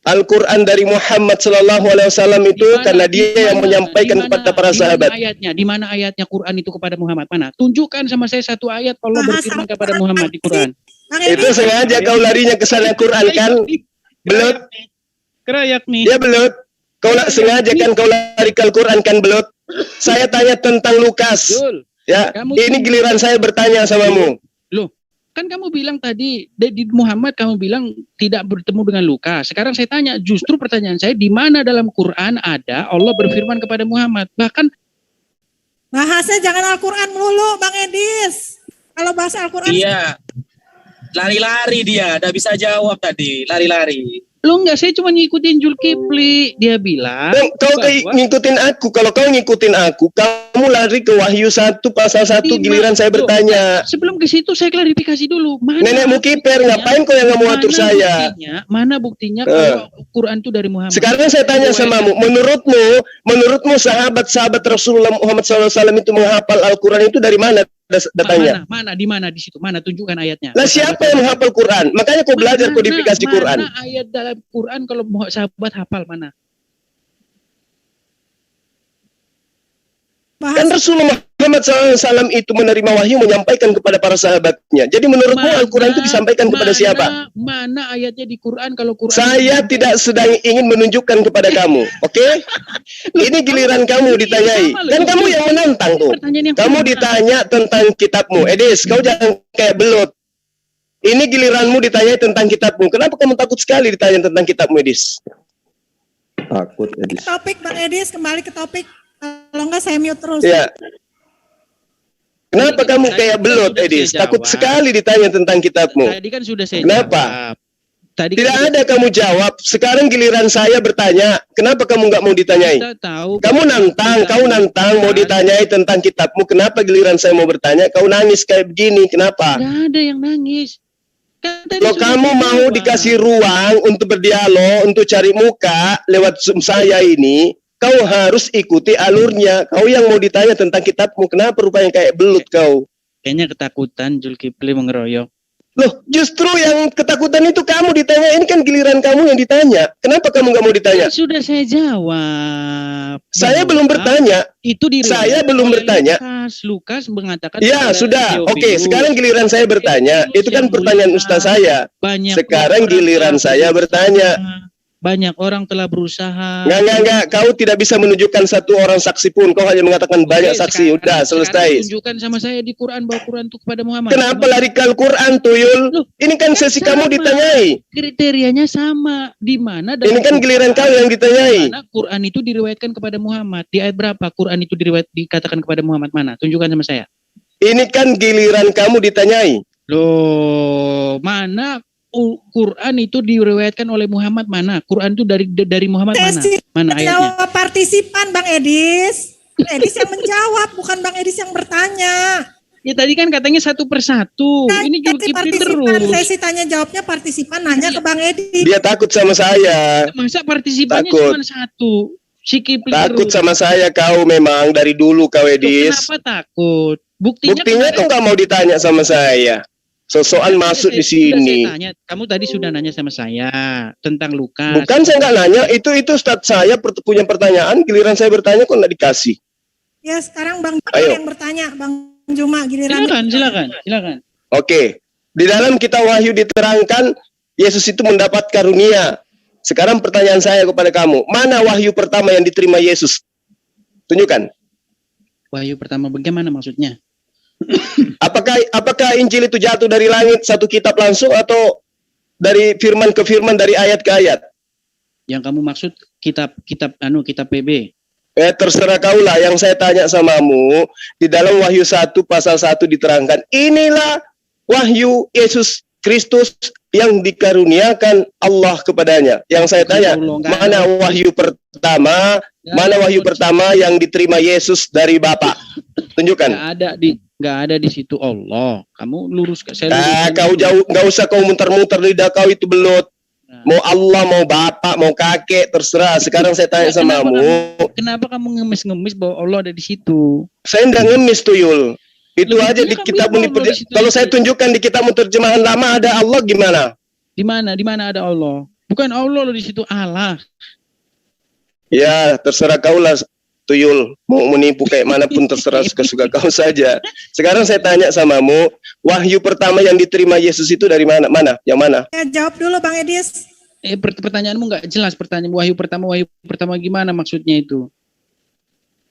Al-Quran dari Muhammad SAW itu karena dia yang menyampaikan kepada para sahabat. Di mana ayatnya Quran itu kepada Muhammad? Mana? Tunjukkan sama saya satu ayat Allah berfirman kepada Muhammad di Quran. Itu sengaja kau larinya ke sana Quran kan? Belut. Kerayak nih. Ya belut. Kau sengaja kan kau lari ke Al-Quran kan belut. Saya tanya tentang Lukas. Ya, ini giliran saya bertanya samamu. Loh. Kan kamu bilang tadi di Muhammad kamu bilang tidak bertemu dengan Lukas. Sekarang saya tanya, justru pertanyaan saya di mana dalam Quran ada Allah berfirman kepada Muhammad? Bahkan Bahasnya jangan Al-Quran melulu, Bang Edis. Kalau bahasa Al-Quran. Iya. Lari-lari dia, udah bisa jawab tadi, lari-lari. Lo enggak, saya cuma ngikutin Zulkifli. Dia bilang. Kau ngikutin aku. Kalau kau ngikutin aku, kamu lari ke Wahyu 1 pasal 1 giliran saya bertanya. Sebelum ke situ saya klarifikasi dulu. Nenekmu kiper, ngapain kau yang nggak mau atur saya? Mana buktinya kalau Quran itu dari Muhammad? Sekarang saya tanya samamu, menurutmu sahabat-sahabat Rasulullah Muhammad SAW itu menghafal Al-Quran itu dari mana datanya? Di mana di situ? Mana tunjukkan ayatnya? Lah siapa yang menghafal Quran? Makanya kau belajar kodifikasi Quran. Mana ayat dalam Quran kalau sahabat hafal mana? Kan Rasulullah Muhammad SAW itu menerima wahyu menyampaikan kepada para sahabatnya. Jadi menurutmu Al-Quran itu disampaikan kepada siapa? Mana ayatnya di Quran kalau Quran? Saya tidak sedang ingin menunjukkan kepada kamu, oke? Ini giliran kamu ditanyai. Dan kamu yang menantang tuh. Kamu ditanya tentang kitabmu. Edis, kau jangan kayak belut. Ini giliranmu ditanyai tentang kitabmu. Kenapa kamu takut sekali ditanya tentang kitabmu, Edis? Takut, Edis. Topik, Bang Edis, kembali ke topik. Kalau enggak saya mute terus. Ya. Kenapa kamu kayak belut, Edis? Takut sekali ditanya tentang kitabmu. Tadi kan sudah saya Kenapa? jawab. Tadi tidak ada kamu jawab. Sekarang giliran saya bertanya. Kenapa kamu nggak mau ditanyai? Kamu nantang mau ditanyai tentang kitabmu. Kenapa giliran saya mau bertanya? Kau nangis kayak begini. Kenapa? Tidak ada yang nangis. Kalau kamu mau dikasih ruang untuk berdialog, untuk cari muka lewat Zoom saya ini, kau harus ikuti alurnya. Kau yang mau ditanya tentang kitabmu, kenapa rupanya kayak belut kau? Kayaknya ketakutan Zulkifli mengeroyok. Loh, justru yang ketakutan itu kamu ditanya. Ini kan giliran kamu yang ditanya. Kenapa kamu nggak mau ditanya? Sudah saya jawab. Saya belum bertanya. Itu saya belum bertanya. Lukas mengatakan. Ya sudah. Oke, sekarang giliran saya bertanya. Itu kan pertanyaan ustaz saya. Sekarang giliran saya bertanya. Banyak orang telah berusaha. Enggak. Kau tidak bisa menunjukkan satu orang saksi pun. Kau hanya mengatakan banyak saksi. Udah, selesai. Tunjukkan sama saya di Quran, bawa Quran itu kepada Muhammad. Kenapa lari ke Al-Quran, Tuyul? Ini kan sesi kamu ditanyai. Kriterianya sama. Di mana? Ini kan giliran kau yang ditanyai. Mana Quran itu diriwayatkan kepada Muhammad? Di ayat berapa Quran itu dikatakan kepada Muhammad? Mana? Tunjukkan sama saya. Ini kan giliran kamu ditanyai. Loh, mana Quran itu diriwayatkan oleh Muhammad? Mana? Quran itu dari Muhammad mana? Mana ayatnya? Jawab partisipan, Bang Edis. Edis yang menjawab, bukan Bang Edis yang bertanya. Ya tadi kan katanya satu persatu. Ini Zulkifli terus. Sesi tanya jawabnya partisipan nanya ke Bang Edis. Dia takut sama saya. Masa partisipannya cuma satu? Si Kifli takut terus. Sama saya kau memang dari dulu kau Edis. Kenapa takut? Buktinya kau nggak mau ditanya sama saya. Sosokan masuk di sini. Kamu tadi sudah nanya sama saya tentang Lukas. Bukan saya nggak nanya, itu Ustadz saya punya pertanyaan, giliran saya bertanya kok nggak dikasih. Ya sekarang Bang Juma yang bertanya, Bang Juma giliran. Silakan. Oke, di dalam kitab Wahyu diterangkan Yesus itu mendapat karunia. Sekarang pertanyaan saya kepada kamu, mana wahyu pertama yang diterima Yesus? Tunjukkan. Wahyu pertama bagaimana maksudnya? Apakah Injil itu jatuh dari langit satu kitab langsung atau dari firman ke firman, dari ayat ke ayat? Yang kamu maksud kitab PB? Terserah kaulah. Yang saya tanya samamu, di dalam Wahyu 1 pasal 1 diterangkan, inilah wahyu Yesus Kristus yang dikaruniakan Allah kepadanya. Yang saya tanya, mana wahyu pertama? Mana wahyu pertama yang diterima Yesus dari Bapa? Tunjukkan. Nggak ada di situ Allah. Kamu lurus ke saya. Kau jauh, nggak usah kau muter-muter, lidah kau itu belut. Mau Allah, mau bapak, mau kakek, terserah. Sekarang saya tanya samamu. Kenapa kamu ngemis-ngemis bahwa Allah ada di situ? Saya nggak ngemis, Tuyul. Itu aja di kitab. Kalau saya tunjukkan di kitab terjemahan lama ada Allah, gimana? Di mana ada Allah? Bukan Allah loh di situ, Allah. Ya, terserah kaulah, Tuyul. Mau menipu kayak manapun terserah, suka-suka kau saja. Sekarang saya tanya samamu, wahyu pertama yang diterima Yesus itu dari mana? Yang mana? Ya, jawab dulu Bang Edis. Pertanyaanmu nggak jelas. Pertanyaan wahyu pertama gimana maksudnya itu?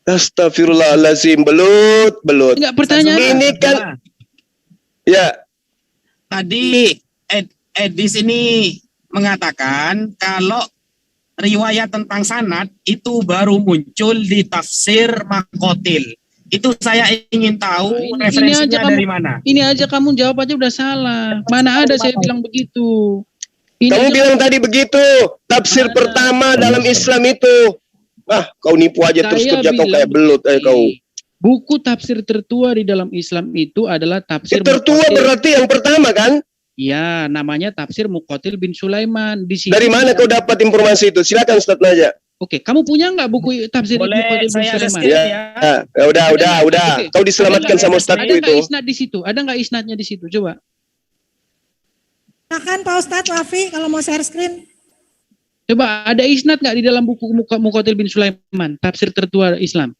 Astagfirullahaladzim, belut. Enggak, pertanyaan. Ini kan, ya. Tadi Edis ini mengatakan kalau riwayat tentang sanad itu baru muncul di tafsir Makotil. Itu saya ingin tahu Nah, ini aja referensinya dari mana. Ini aja kamu jawab aja udah salah. Mana ada saya bilang begitu. Ini Kamu aja bilang tadi begitu. Tafsir Mana? pertama dalam Islam itu. Kau nipu aja terus Saya kerja kau bilang kayak belut kau. buku tafsir tertua di dalam Islam itu adalah tafsir Tertua Muqatil. berarti yang pertama kan? Ya, namanya tafsir Muqatil bin Sulaiman. Di sini Dari mana kau dapat informasi itu? Silakan Ustaz Naja. Oke, kamu punya nggak buku tafsir Boleh Muqatil bin saya Sulaiman? share Ya, ya. udah. Oke. Kau diselamatkan sama Ustaz Ada nggak itu. isnad di situ? Ada nggak isnadnya di situ? Coba. Silakan Pak Ustadz Wafi kalau mau share screen. Coba ada isnad nggak di dalam buku Muqatil bin Sulaiman, tafsir tertua Islam?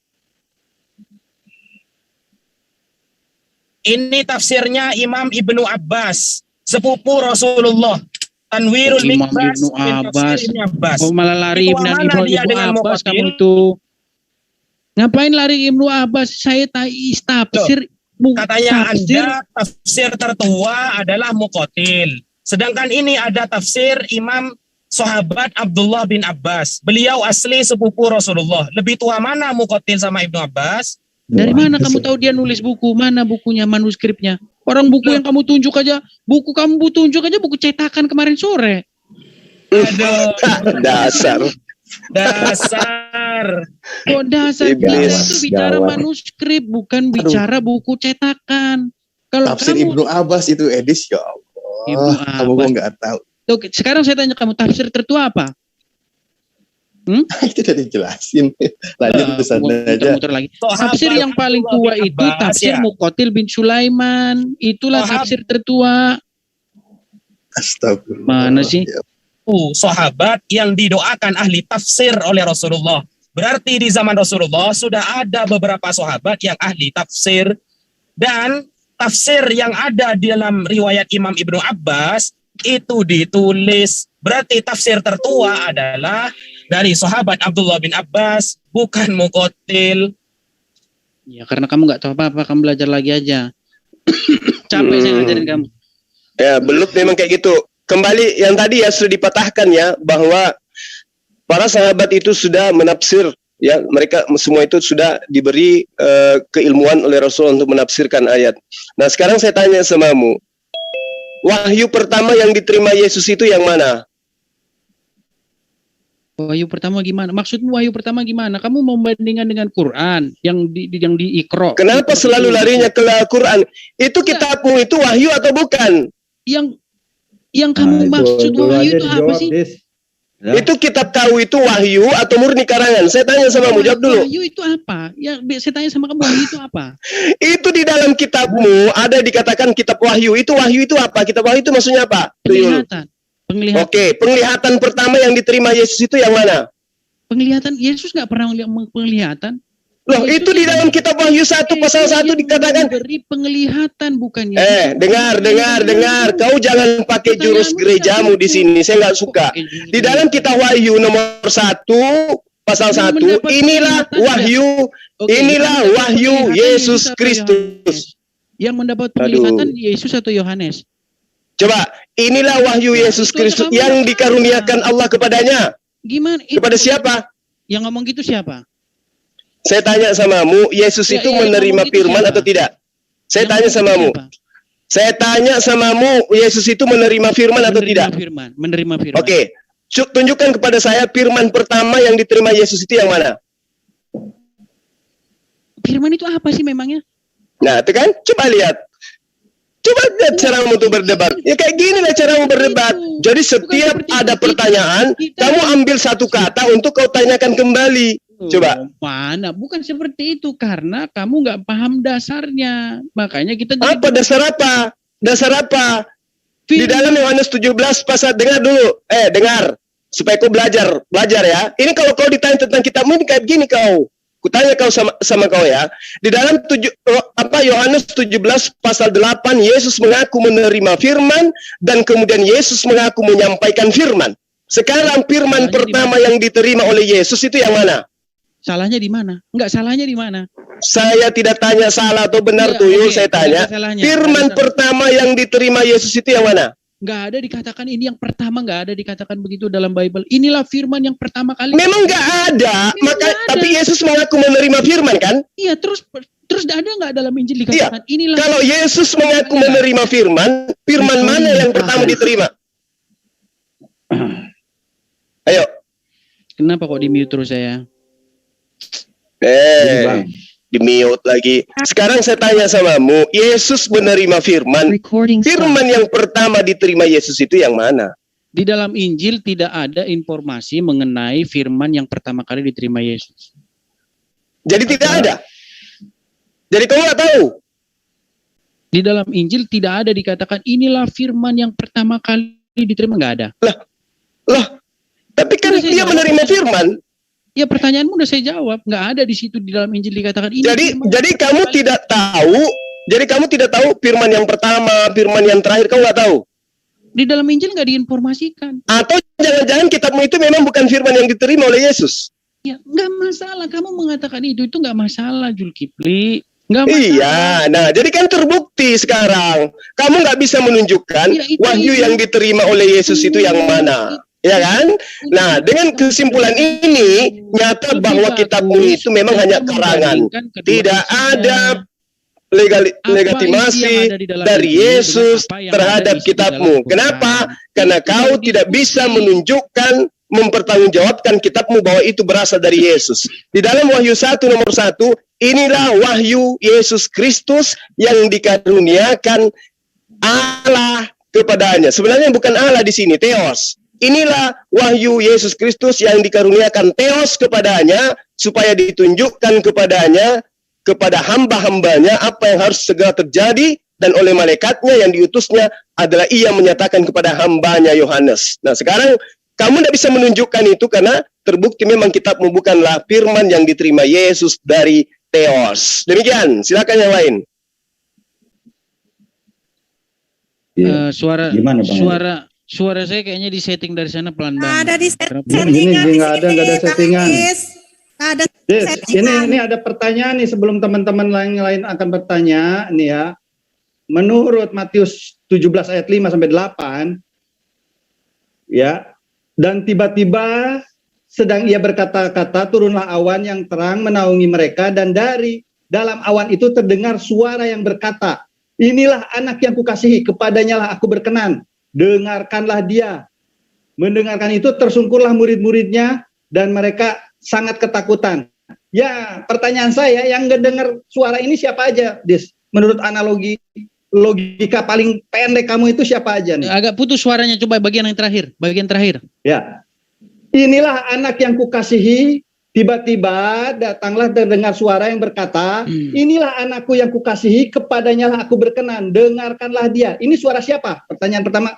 Ini tafsirnya Imam Ibnu Abbas, sepupu Rasulullah. Tanwirul Imam Mikbas Ibnu min Abbas. Tafsir Ibnu Abbas. Oh, malah lari Itu dan mana dia Ibnu dengan Abbas Muqatil? kamu itu. Ngapain lari Ibnu Abbas? Saya tafsir Katanya Anda tafsir tertua adalah Muqatil. Sedangkan ini ada tafsir Imam sahabat Abdullah bin Abbas. Beliau asli sepupu Rasulullah. Lebih tua mana Muqatil sama Ibnu Abbas? Dari mana kamu tahu dia nulis buku? Mana bukunya, manuskripnya? Orang buku yang kamu tunjuk aja, buku cetakan kemarin sore. Aduh, Dasar. Kok dasar Iblis. kita itu bicara Gawat. manuskrip, bukan bicara buku cetakan. Kalau Tafsir kamu Ibnu Abbas itu Edis, ya Ibnu Allah. Kamu Abbas. kok nggak tahu. Oke, sekarang saya tanya kamu, tafsir tertua apa? Itu udah dijelasin. Lanjut pesan aja. Muter-muter lagi. Sahabat Tafsir yang paling tua Abdullah bin itu Abbas, tafsir ya. Muqatil bin Sulaiman. Itulah Sahabat. tafsir tertua. Astagfirullah. Mana sih? Ya, Sahabat yang didoakan ahli tafsir oleh Rasulullah. Berarti di zaman Rasulullah sudah ada beberapa sahabat yang ahli tafsir, dan tafsir yang ada di dalam riwayat Imam Ibnu Abbas itu ditulis. Berarti tafsir tertua adalah dari sahabat Abdullah bin Abbas, bukan Muqatil. Ya karena kamu nggak tahu apa-apa, kamu belajar lagi aja. Capek saya ngajarin kamu. Ya, belut memang kayak gitu. Kembali yang tadi ya sudah dipatahkan ya, bahwa para sahabat itu sudah menafsir, ya mereka semua itu sudah diberi keilmuan oleh Rasul untuk menafsirkan ayat. Nah sekarang saya tanya samamu, wahyu pertama yang diterima Yesus itu yang mana? Wahyu pertama gimana? Maksudmu wahyu pertama gimana? Kamu membandingkan dengan Quran yang di Iqra. Kenapa selalu larinya ke Al-Quran? Itu kitabmu itu wahyu atau bukan? Yang kamu maksud wahyu itu apa sih? Ya. Itu kitab tahu itu wahyu atau murni karangan? Saya tanya sama kamu, jawab dulu. Wahyu itu apa? Ya, saya tanya sama kamu, wahyu itu apa? Itu di dalam kitabmu ada dikatakan kitab wahyu. Itu wahyu itu apa? Kitab wahyu itu maksudnya apa? Tuyul. Penglihatan. Oke, penglihatan pertama yang diterima Yesus itu yang mana? Penglihatan, Yesus nggak pernah melihat penglihatan. Loh, itu di dalam kitab Wahyu 1 pasal 1 dikatakan. Beri penglihatan bukan Yesus. Dengar. Kau jangan pakai jurus gerejamu di sini. Saya nggak suka. Di dalam kitab Wahyu nomor 1 pasal 1, inilah wahyu, inilah wahyu Yesus Kristus. Yang mendapat penglihatan Yesus atau Yohanes? Coba, inilah wahyu Yesus Kristus yang dikaruniakan Allah kepadanya. Gimana? Kepada siapa? Yang ngomong gitu siapa? Saya tanya samamu, Yesus itu menerima firman atau tidak? Saya tanya samamu. Saya tanya samamu, Yesus itu menerima firman atau tidak? Menerima firman. Oke, tunjukkan kepada saya firman pertama yang diterima Yesus itu yang mana? Firman itu apa sih memangnya? Nah, itu kan? Coba lihat caramu untuk berdebat. Ya kayak gini lah caramu berdebat. Jadi setiap ada pertanyaan, kamu ambil satu kata untuk kau tanyakan kembali. Coba. Mana? Bukan seperti itu, karena kamu nggak paham dasarnya. Makanya kita. Apa dasar apa? Dasar apa? Di dalam Yohanes 17 pasal, dengar dulu. Dengar. Supaya kau belajar ya. Ini kalau kau ditanya tentang kitabmu ini kayak gini kau. Kutanya kau sama kau ya. Di dalam Yohanes 17 pasal 8, Yesus mengaku menerima firman dan kemudian Yesus mengaku menyampaikan firman. Sekarang firman pertama yang diterima oleh Yesus itu yang mana? Salahnya di mana? Enggak, salahnya di mana? Saya tidak tanya salah atau benar, Tuyul, saya tanya. Firman pertama yang diterima Yesus itu yang mana? Nggak ada dikatakan ini yang pertama, nggak ada dikatakan begitu dalam Bible. Inilah firman yang pertama kali. Memang nggak ada, tapi Yesus mengaku menerima firman kan? Iya, terus Terus ada nggak dalam Injil dikatakan inilah? Kalau Yesus mengaku menerima firman, firman mana yang pertama diterima? Ayo. Kenapa kok di-mute terus saya? Di-mute lagi. Sekarang saya tanya samamu, Yesus menerima firman. Firman yang pertama diterima Yesus itu yang mana? Di dalam Injil tidak ada informasi mengenai firman yang pertama kali diterima Yesus. Jadi tidak ada? Jadi kamu nggak tahu? Di dalam Injil tidak ada dikatakan inilah firman yang pertama kali diterima, nggak ada. Lah, tapi kan dia menerima firman. Ya pertanyaanmu udah saya jawab, nggak ada di situ di dalam Injil dikatakan ini. Jadi kamu tidak tahu. Jadi kamu tidak tahu firman yang pertama, firman yang terakhir kamu nggak tahu. Di dalam Injil nggak diinformasikan. Atau jangan-jangan kitabmu itu memang bukan firman yang diterima oleh Yesus. Ya nggak masalah. Kamu mengatakan itu nggak masalah, Julkipli. Nggak masalah. Iya, nah jadi kan terbukti sekarang. Kamu nggak bisa menunjukkan wahyu yang diterima oleh Yesus itu yang mana. Ya kan? Nah, dengan kesimpulan ini, nyata bahwa kitabmu itu memang hanya karangan. Tidak ada legitimasi dari Yesus terhadap kitabmu. Kenapa? Karena kau tidak bisa menunjukkan, mempertanggungjawabkan kitabmu bahwa itu berasal dari Yesus. Di dalam Wahyu 1 nomor 1, inilah wahyu Yesus Kristus yang dikaruniakan Allah kepadanya. Sebenarnya bukan Allah di sini, Theos. Inilah wahyu Yesus Kristus yang dikaruniakan Theos kepadanya, supaya ditunjukkan kepadanya, kepada hamba-hambanya apa yang harus segera terjadi, dan oleh malaikatnya yang diutusnya adalah ia menyatakan kepada hambanya Yohanes. Nah sekarang kamu tidak bisa menunjukkan itu karena terbukti memang kitabmu bukanlah firman yang diterima Yesus dari Theos. Demikian, silakan yang lain. Suara saya kayaknya disetting dari sana pelan banget. Ada di settingan. Ini nggak ada settingan. Ada ini ada pertanyaan nih sebelum teman-teman lain akan bertanya nih ya. Menurut Matius 17 ayat 5 sampai 8 ya, dan tiba-tiba sedang ia berkata-kata, turunlah awan yang terang menaungi mereka, dan dari dalam awan itu terdengar suara yang berkata, inilah anak yang kukasihi, kepadanya lah aku berkenan, dengarkanlah dia. Mendengarkan itu tersungkurlah murid-muridnya dan mereka sangat ketakutan. Ya, pertanyaan saya, yang ngedengar suara ini siapa aja, Dis? Menurut analogi logika paling pendek kamu itu siapa aja nih? Agak putus suaranya, coba bagian yang terakhir, bagian terakhir. Ya. Inilah anak yang kukasihi, tiba-tiba datanglah terdengar suara yang berkata, inilah anakku yang kukasihi, kepadanya lah aku berkenan, dengarkanlah dia. Ini suara siapa? Pertanyaan pertama,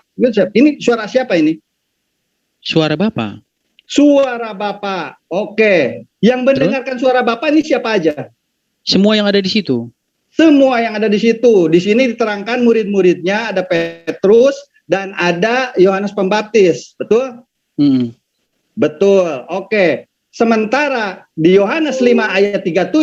ini suara siapa ini? Suara Bapa. Suara Bapa. Oke. Yang mendengarkan suara Bapa ini siapa aja? Semua yang ada di situ. Semua yang ada di situ. Di sini diterangkan murid-muridnya, ada Petrus dan ada Yohanes Pembaptis. Betul? Betul. Oke. Sementara di Yohanes 5 ayat 37,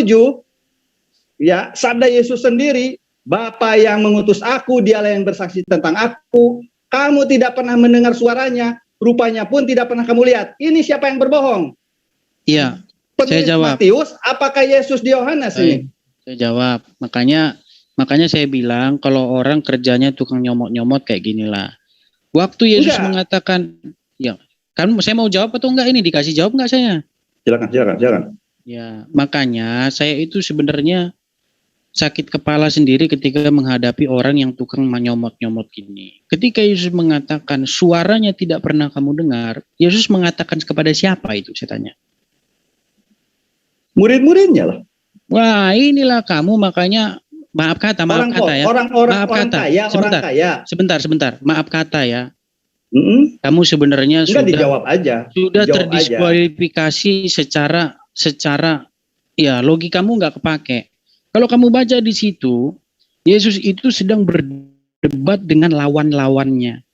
ya, sabda Yesus sendiri, Bapa yang mengutus aku, dialah yang bersaksi tentang aku. Kamu tidak pernah mendengar suaranya, rupanya pun tidak pernah kamu lihat. Ini siapa yang berbohong? Iya. Saya jawab. Matius, apakah Yesus di Yohanes ini? Saya jawab. Makanya saya bilang kalau orang kerjanya tukang nyomot-nyomot kayak ginilah. Waktu Yesus mengatakan, ya, kan saya mau jawab atau enggak ini? Dikasih jawab enggak saya? Silakan. Ya, makanya saya itu sebenarnya sakit kepala sendiri ketika menghadapi orang yang tukang menyomot-nyomot gini. Ketika Yesus mengatakan suaranya tidak pernah kamu dengar, Yesus mengatakan kepada siapa itu, saya tanya? Murid-muridnya lah. Wah, inilah kamu, makanya maaf kata ya. Orang kaya. Sebentar. Maaf kata ya. Kamu sebenarnya sudah terdiskualifikasi secara ya logikamu nggak kepake. Kalau kamu baca di situ, Yesus itu sedang berdebat dengan lawan-lawannya.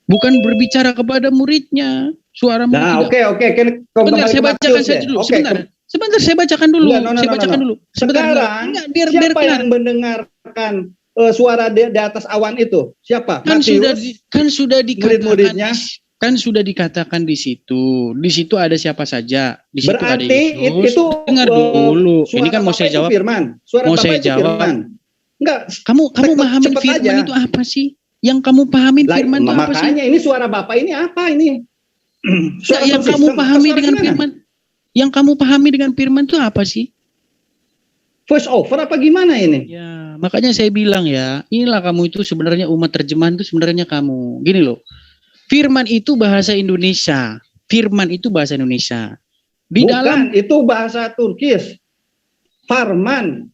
Bukan berbicara kepada muridnya. Suara murid. Nah, oke. Sebentar, saya bacakan saja dulu. Sebentar, saya bacakan dulu. Sekarang, biar siapa kelar. yang mendengarkan suara di atas awan itu? Siapa? Kan sudah dikatakan Kan sudah dikatakan di situ. Di situ ada siapa saja. Di situ Berarti ada Yesus. itu Dengar dulu. Ini kan mau saya jawab. Firman. Suara mau Bapak saya itu jawab. Firman. Enggak. Kamu pahamin cepet firman aja. itu apa sih? Yang kamu pahamin firman itu apa sih? Makanya ini suara Bapak ini apa ini? Nah, yang kamu pahami dengan firman. Yang kamu pahami dengan firman itu apa sih? Voice over apa gimana ini? Ya, makanya saya bilang ya, inilah kamu itu sebenarnya umat terjemahan itu sebenarnya kamu. Gini loh. Firman itu bahasa Indonesia. Firman itu bahasa Indonesia. Di Bukan, dalam itu bahasa Turkis. Farman.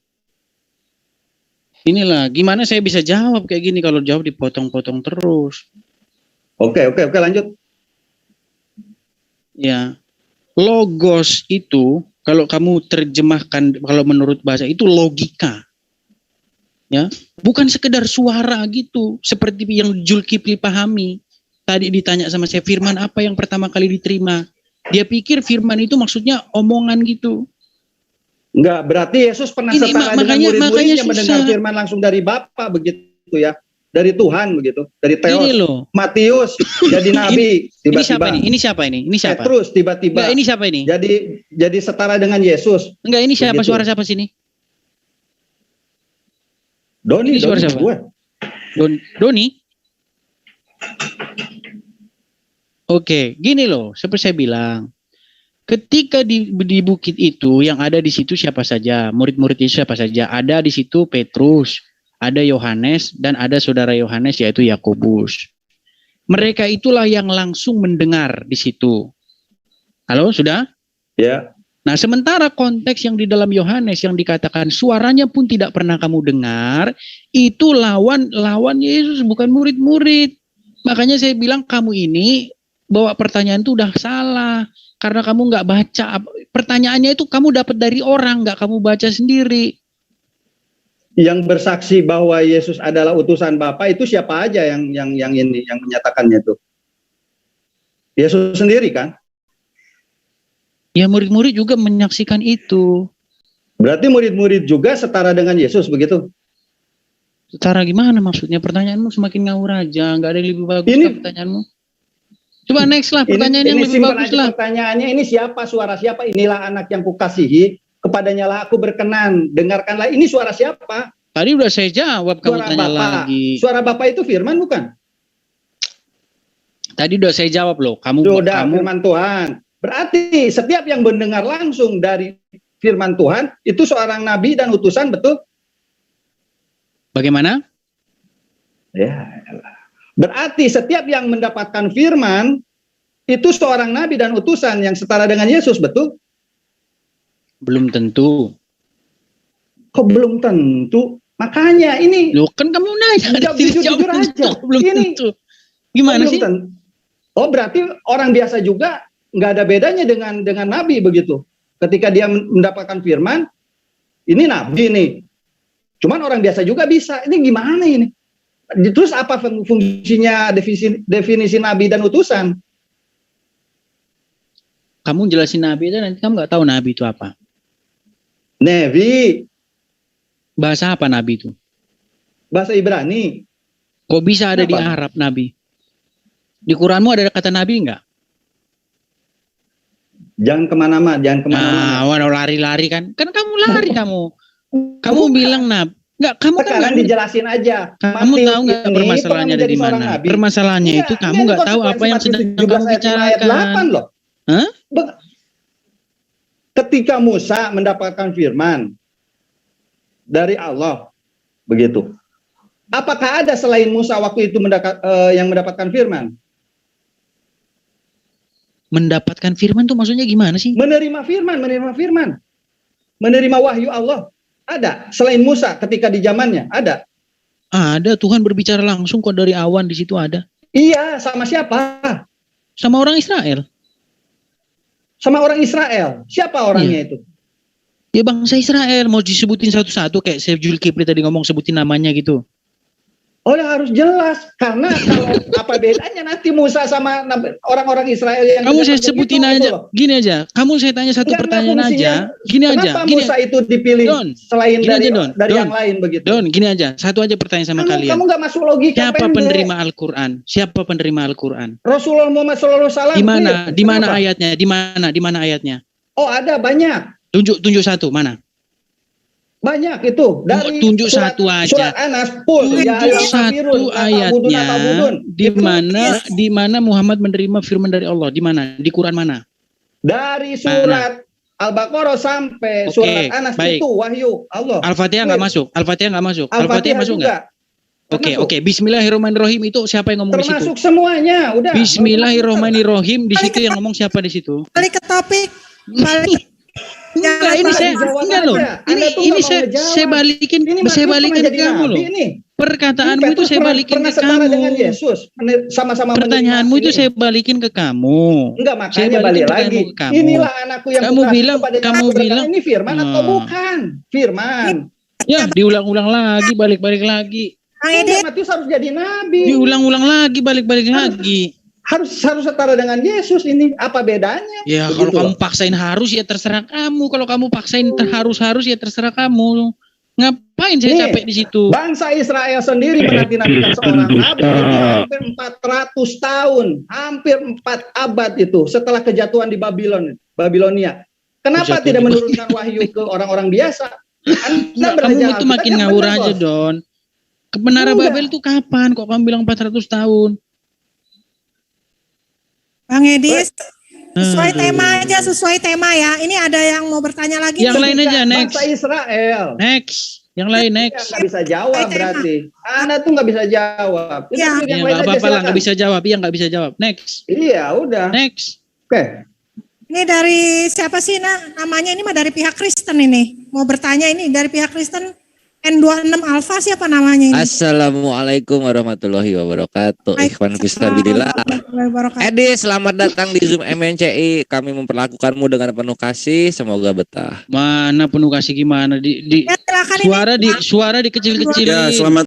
inilah, gimana saya bisa jawab kayak gini kalau jawab dipotong-potong terus. Oke, lanjut. Ya. Logos itu kalau kamu terjemahkan kalau menurut bahasa itu logika. Ya, bukan sekedar suara gitu seperti yang Zulkifli pahami. Tadi ditanya sama saya, firman apa yang pertama kali diterima? Dia pikir firman itu maksudnya omongan gitu. Enggak, berarti Yesus pernah setara dengan murid-muridnya mendengar firman langsung dari Bapa begitu ya. Dari Tuhan begitu, dari Theos. Matius jadi nabi tiba-tiba. Ini siapa ini? Ini siapa? Petrus tiba-tiba. Enggak, ini siapa ini? Jadi setara dengan Yesus. Enggak, ini siapa? Begitu. Suara siapa sini? Doni, ini suara siapa? Doni? Oke, gini loh, seperti saya bilang. Ketika di bukit itu yang ada di situ siapa saja, murid-murid itu siapa saja, ada di situ Petrus, ada Yohanes dan ada saudara Yohanes yaitu Yakobus. Mereka itulah yang langsung mendengar di situ. Halo, sudah? Ya. Nah, sementara konteks yang di dalam Yohanes yang dikatakan suaranya pun tidak pernah kamu dengar, itu lawan Yesus, bukan murid-murid. Makanya saya bilang kamu ini bawa pertanyaan itu udah salah. Karena kamu nggak baca, pertanyaannya itu kamu dapat dari orang, nggak kamu baca sendiri. Yang bersaksi bahwa Yesus adalah utusan Bapa itu siapa aja yang menyatakannya itu? Yesus sendiri kan? Ya murid-murid juga menyaksikan itu. Berarti murid-murid juga setara dengan Yesus begitu? Setara gimana maksudnya? Pertanyaanmu semakin ngawur aja, nggak ada yang lebih bagus kan pertanyaanmu. Coba next lah pertanyaan yang lebih bagus lah. Pertanyaannya ini siapa, suara siapa? Inilah anak yang kukasihi, kepadanya lah aku berkenan. Dengarkanlah, ini suara siapa? Tadi udah saya jawab, kamu suara tanya Bapak. Lagi. Suara Bapak itu firman bukan? Tadi udah saya jawab loh. Kamu firman Tuhan. Berarti setiap yang mendengar langsung dari firman Tuhan itu seorang nabi dan utusan, betul? Bagaimana? Ya, berarti setiap yang mendapatkan firman itu seorang nabi dan utusan yang setara dengan Yesus, betul? Belum tentu. Kok belum tentu? Makanya ini. Loh, kan kamu nanya. Jujur aja. Belum ini tentu. Gimana sih? Oh, berarti orang biasa juga nggak ada bedanya dengan nabi begitu. Ketika dia mendapatkan firman, ini nabi nih. Cuman orang biasa juga bisa. Ini gimana ini? Terus apa fungsinya definisi nabi dan utusan? Kamu jelasin nabi itu nanti kamu nggak tahu nabi itu apa. Nabi. Bahasa apa nabi itu? Bahasa Ibrani. Kok bisa ada di Arab nabi? Di Quranmu ada kata nabi nggak? Jangan kemana-mana, lari-lari kan? Kan kamu lari kamu. Kamu bilang nabi. Enggak, kamu sekarang kan dijelasin aja. Kamu tahu nggak permasalahannya dari mana? Permasalahannya itu kamu nggak tahu apa yang sedang kamu bicarakan. Loh. Hah? Ketika Musa mendapatkan firman dari Allah, begitu. Apakah ada selain Musa waktu itu yang mendapatkan firman? Mendapatkan firman itu maksudnya gimana sih? Menerima firman. Menerima wahyu Allah. Ada. Selain Musa ketika di zamannya, ada. Ada, Tuhan berbicara langsung kok dari awan di situ ada. Iya, sama siapa? Sama orang Israel. Sama orang Israel. Siapa orangnya itu? Ya bangsa Israel, mau disebutin satu-satu kayak Zulkifli tadi ngomong sebutin namanya gitu. Oh, harus jelas, karena kalau apa bedanya nanti Musa sama orang-orang Israel yang kamu saya sebutin aja, gini aja. Kamu saya tanya satu pertanyaan aja, gini aja. Kenapa Musa itu dipilih selain dari yang lain begitu? Don, gini aja. Satu aja pertanyaan sama kalian. Kamu nggak masuk logika. Siapa penerima Al-Quran? Siapa penerima Al-Quran? Rasulullah Muhammad SAW. Di mana? Di mana ayatnya? Di mana? Di mana ayatnya? Oh, ada banyak. Tunjuk satu, mana? Banyak itu dari tunjuk satu aja. Surat Anas pun tunjuk satu ayatnya di mana Muhammad menerima firman dari Allah, di mana? Di Quran mana? Dari surat Al-Baqarah sampai surat Anas itu wahyu Allah. Al-Fatihah nggak masuk. Al-Fatihah nggak masuk. Al-Fatihah masuk nggak? Oke. Bismillahirrahmanirrahim itu siapa yang ngomong di situ? Termasuk semuanya, udah. Bismillahirrahmanirrahim di situ yang ngomong siapa di situ? Balik ke topik. Enggak, ini saya balikin ke kamu loh. Perkataanmu itu saya balikin ke kamu. Dengan Yesus, sama-sama pertanyaanmu itu saya balikin ke kamu. Enggak, makanya balik lagi. Inilah anakku yang kamu bilang ini firman atau bukan? Firman. Ya, diulang-ulang lagi, balik-balik lagi. Matius harus jadi nabi. Diulang-ulang lagi, balik-balik lagi. Harus setara dengan Yesus ini. Apa bedanya? Ya kalau kamu paksain harus ya terserah kamu. Kalau kamu paksain harus ya terserah kamu. Ngapain saya capek di situ? Bangsa Israel sendiri menanti-nantikan seorang nabi hampir 400 tahun, hampir 4 abad itu setelah kejatuhan di Babilonia. Kenapa tidak menurunkan wahyu ke orang-orang biasa? Kamu itu makin ngawur aja, Don. Menara Babel itu kapan? Kok kamu bilang 400 tahun? Bang Edis, sesuai tema ya. Ini ada yang mau bertanya lagi. Yang lain aja, next. Bangsa Israel. Next. Yang lain, next. Nggak bisa jawab berarti. Anda tuh nggak bisa jawab. Ya nggak apa-apa lah, nggak bisa jawab. Iya, nggak bisa jawab. Next. Iya, udah. Next. Oke. Ini dari siapa sih, namanya ini mah dari pihak Kristen ini. Mau bertanya ini dari pihak Kristen. N26 Alpha siapa namanya ini? Assalamualaikum warahmatullahi wabarakatuh. Ikhwan Fisabilillah. Edi, selamat datang di Zoom MNCI. Kami memperlakukanmu dengan penuh kasih. Semoga betah. Mana penuh kasih gimana? Ya, suara dikecil-kecilin. Ya, selamat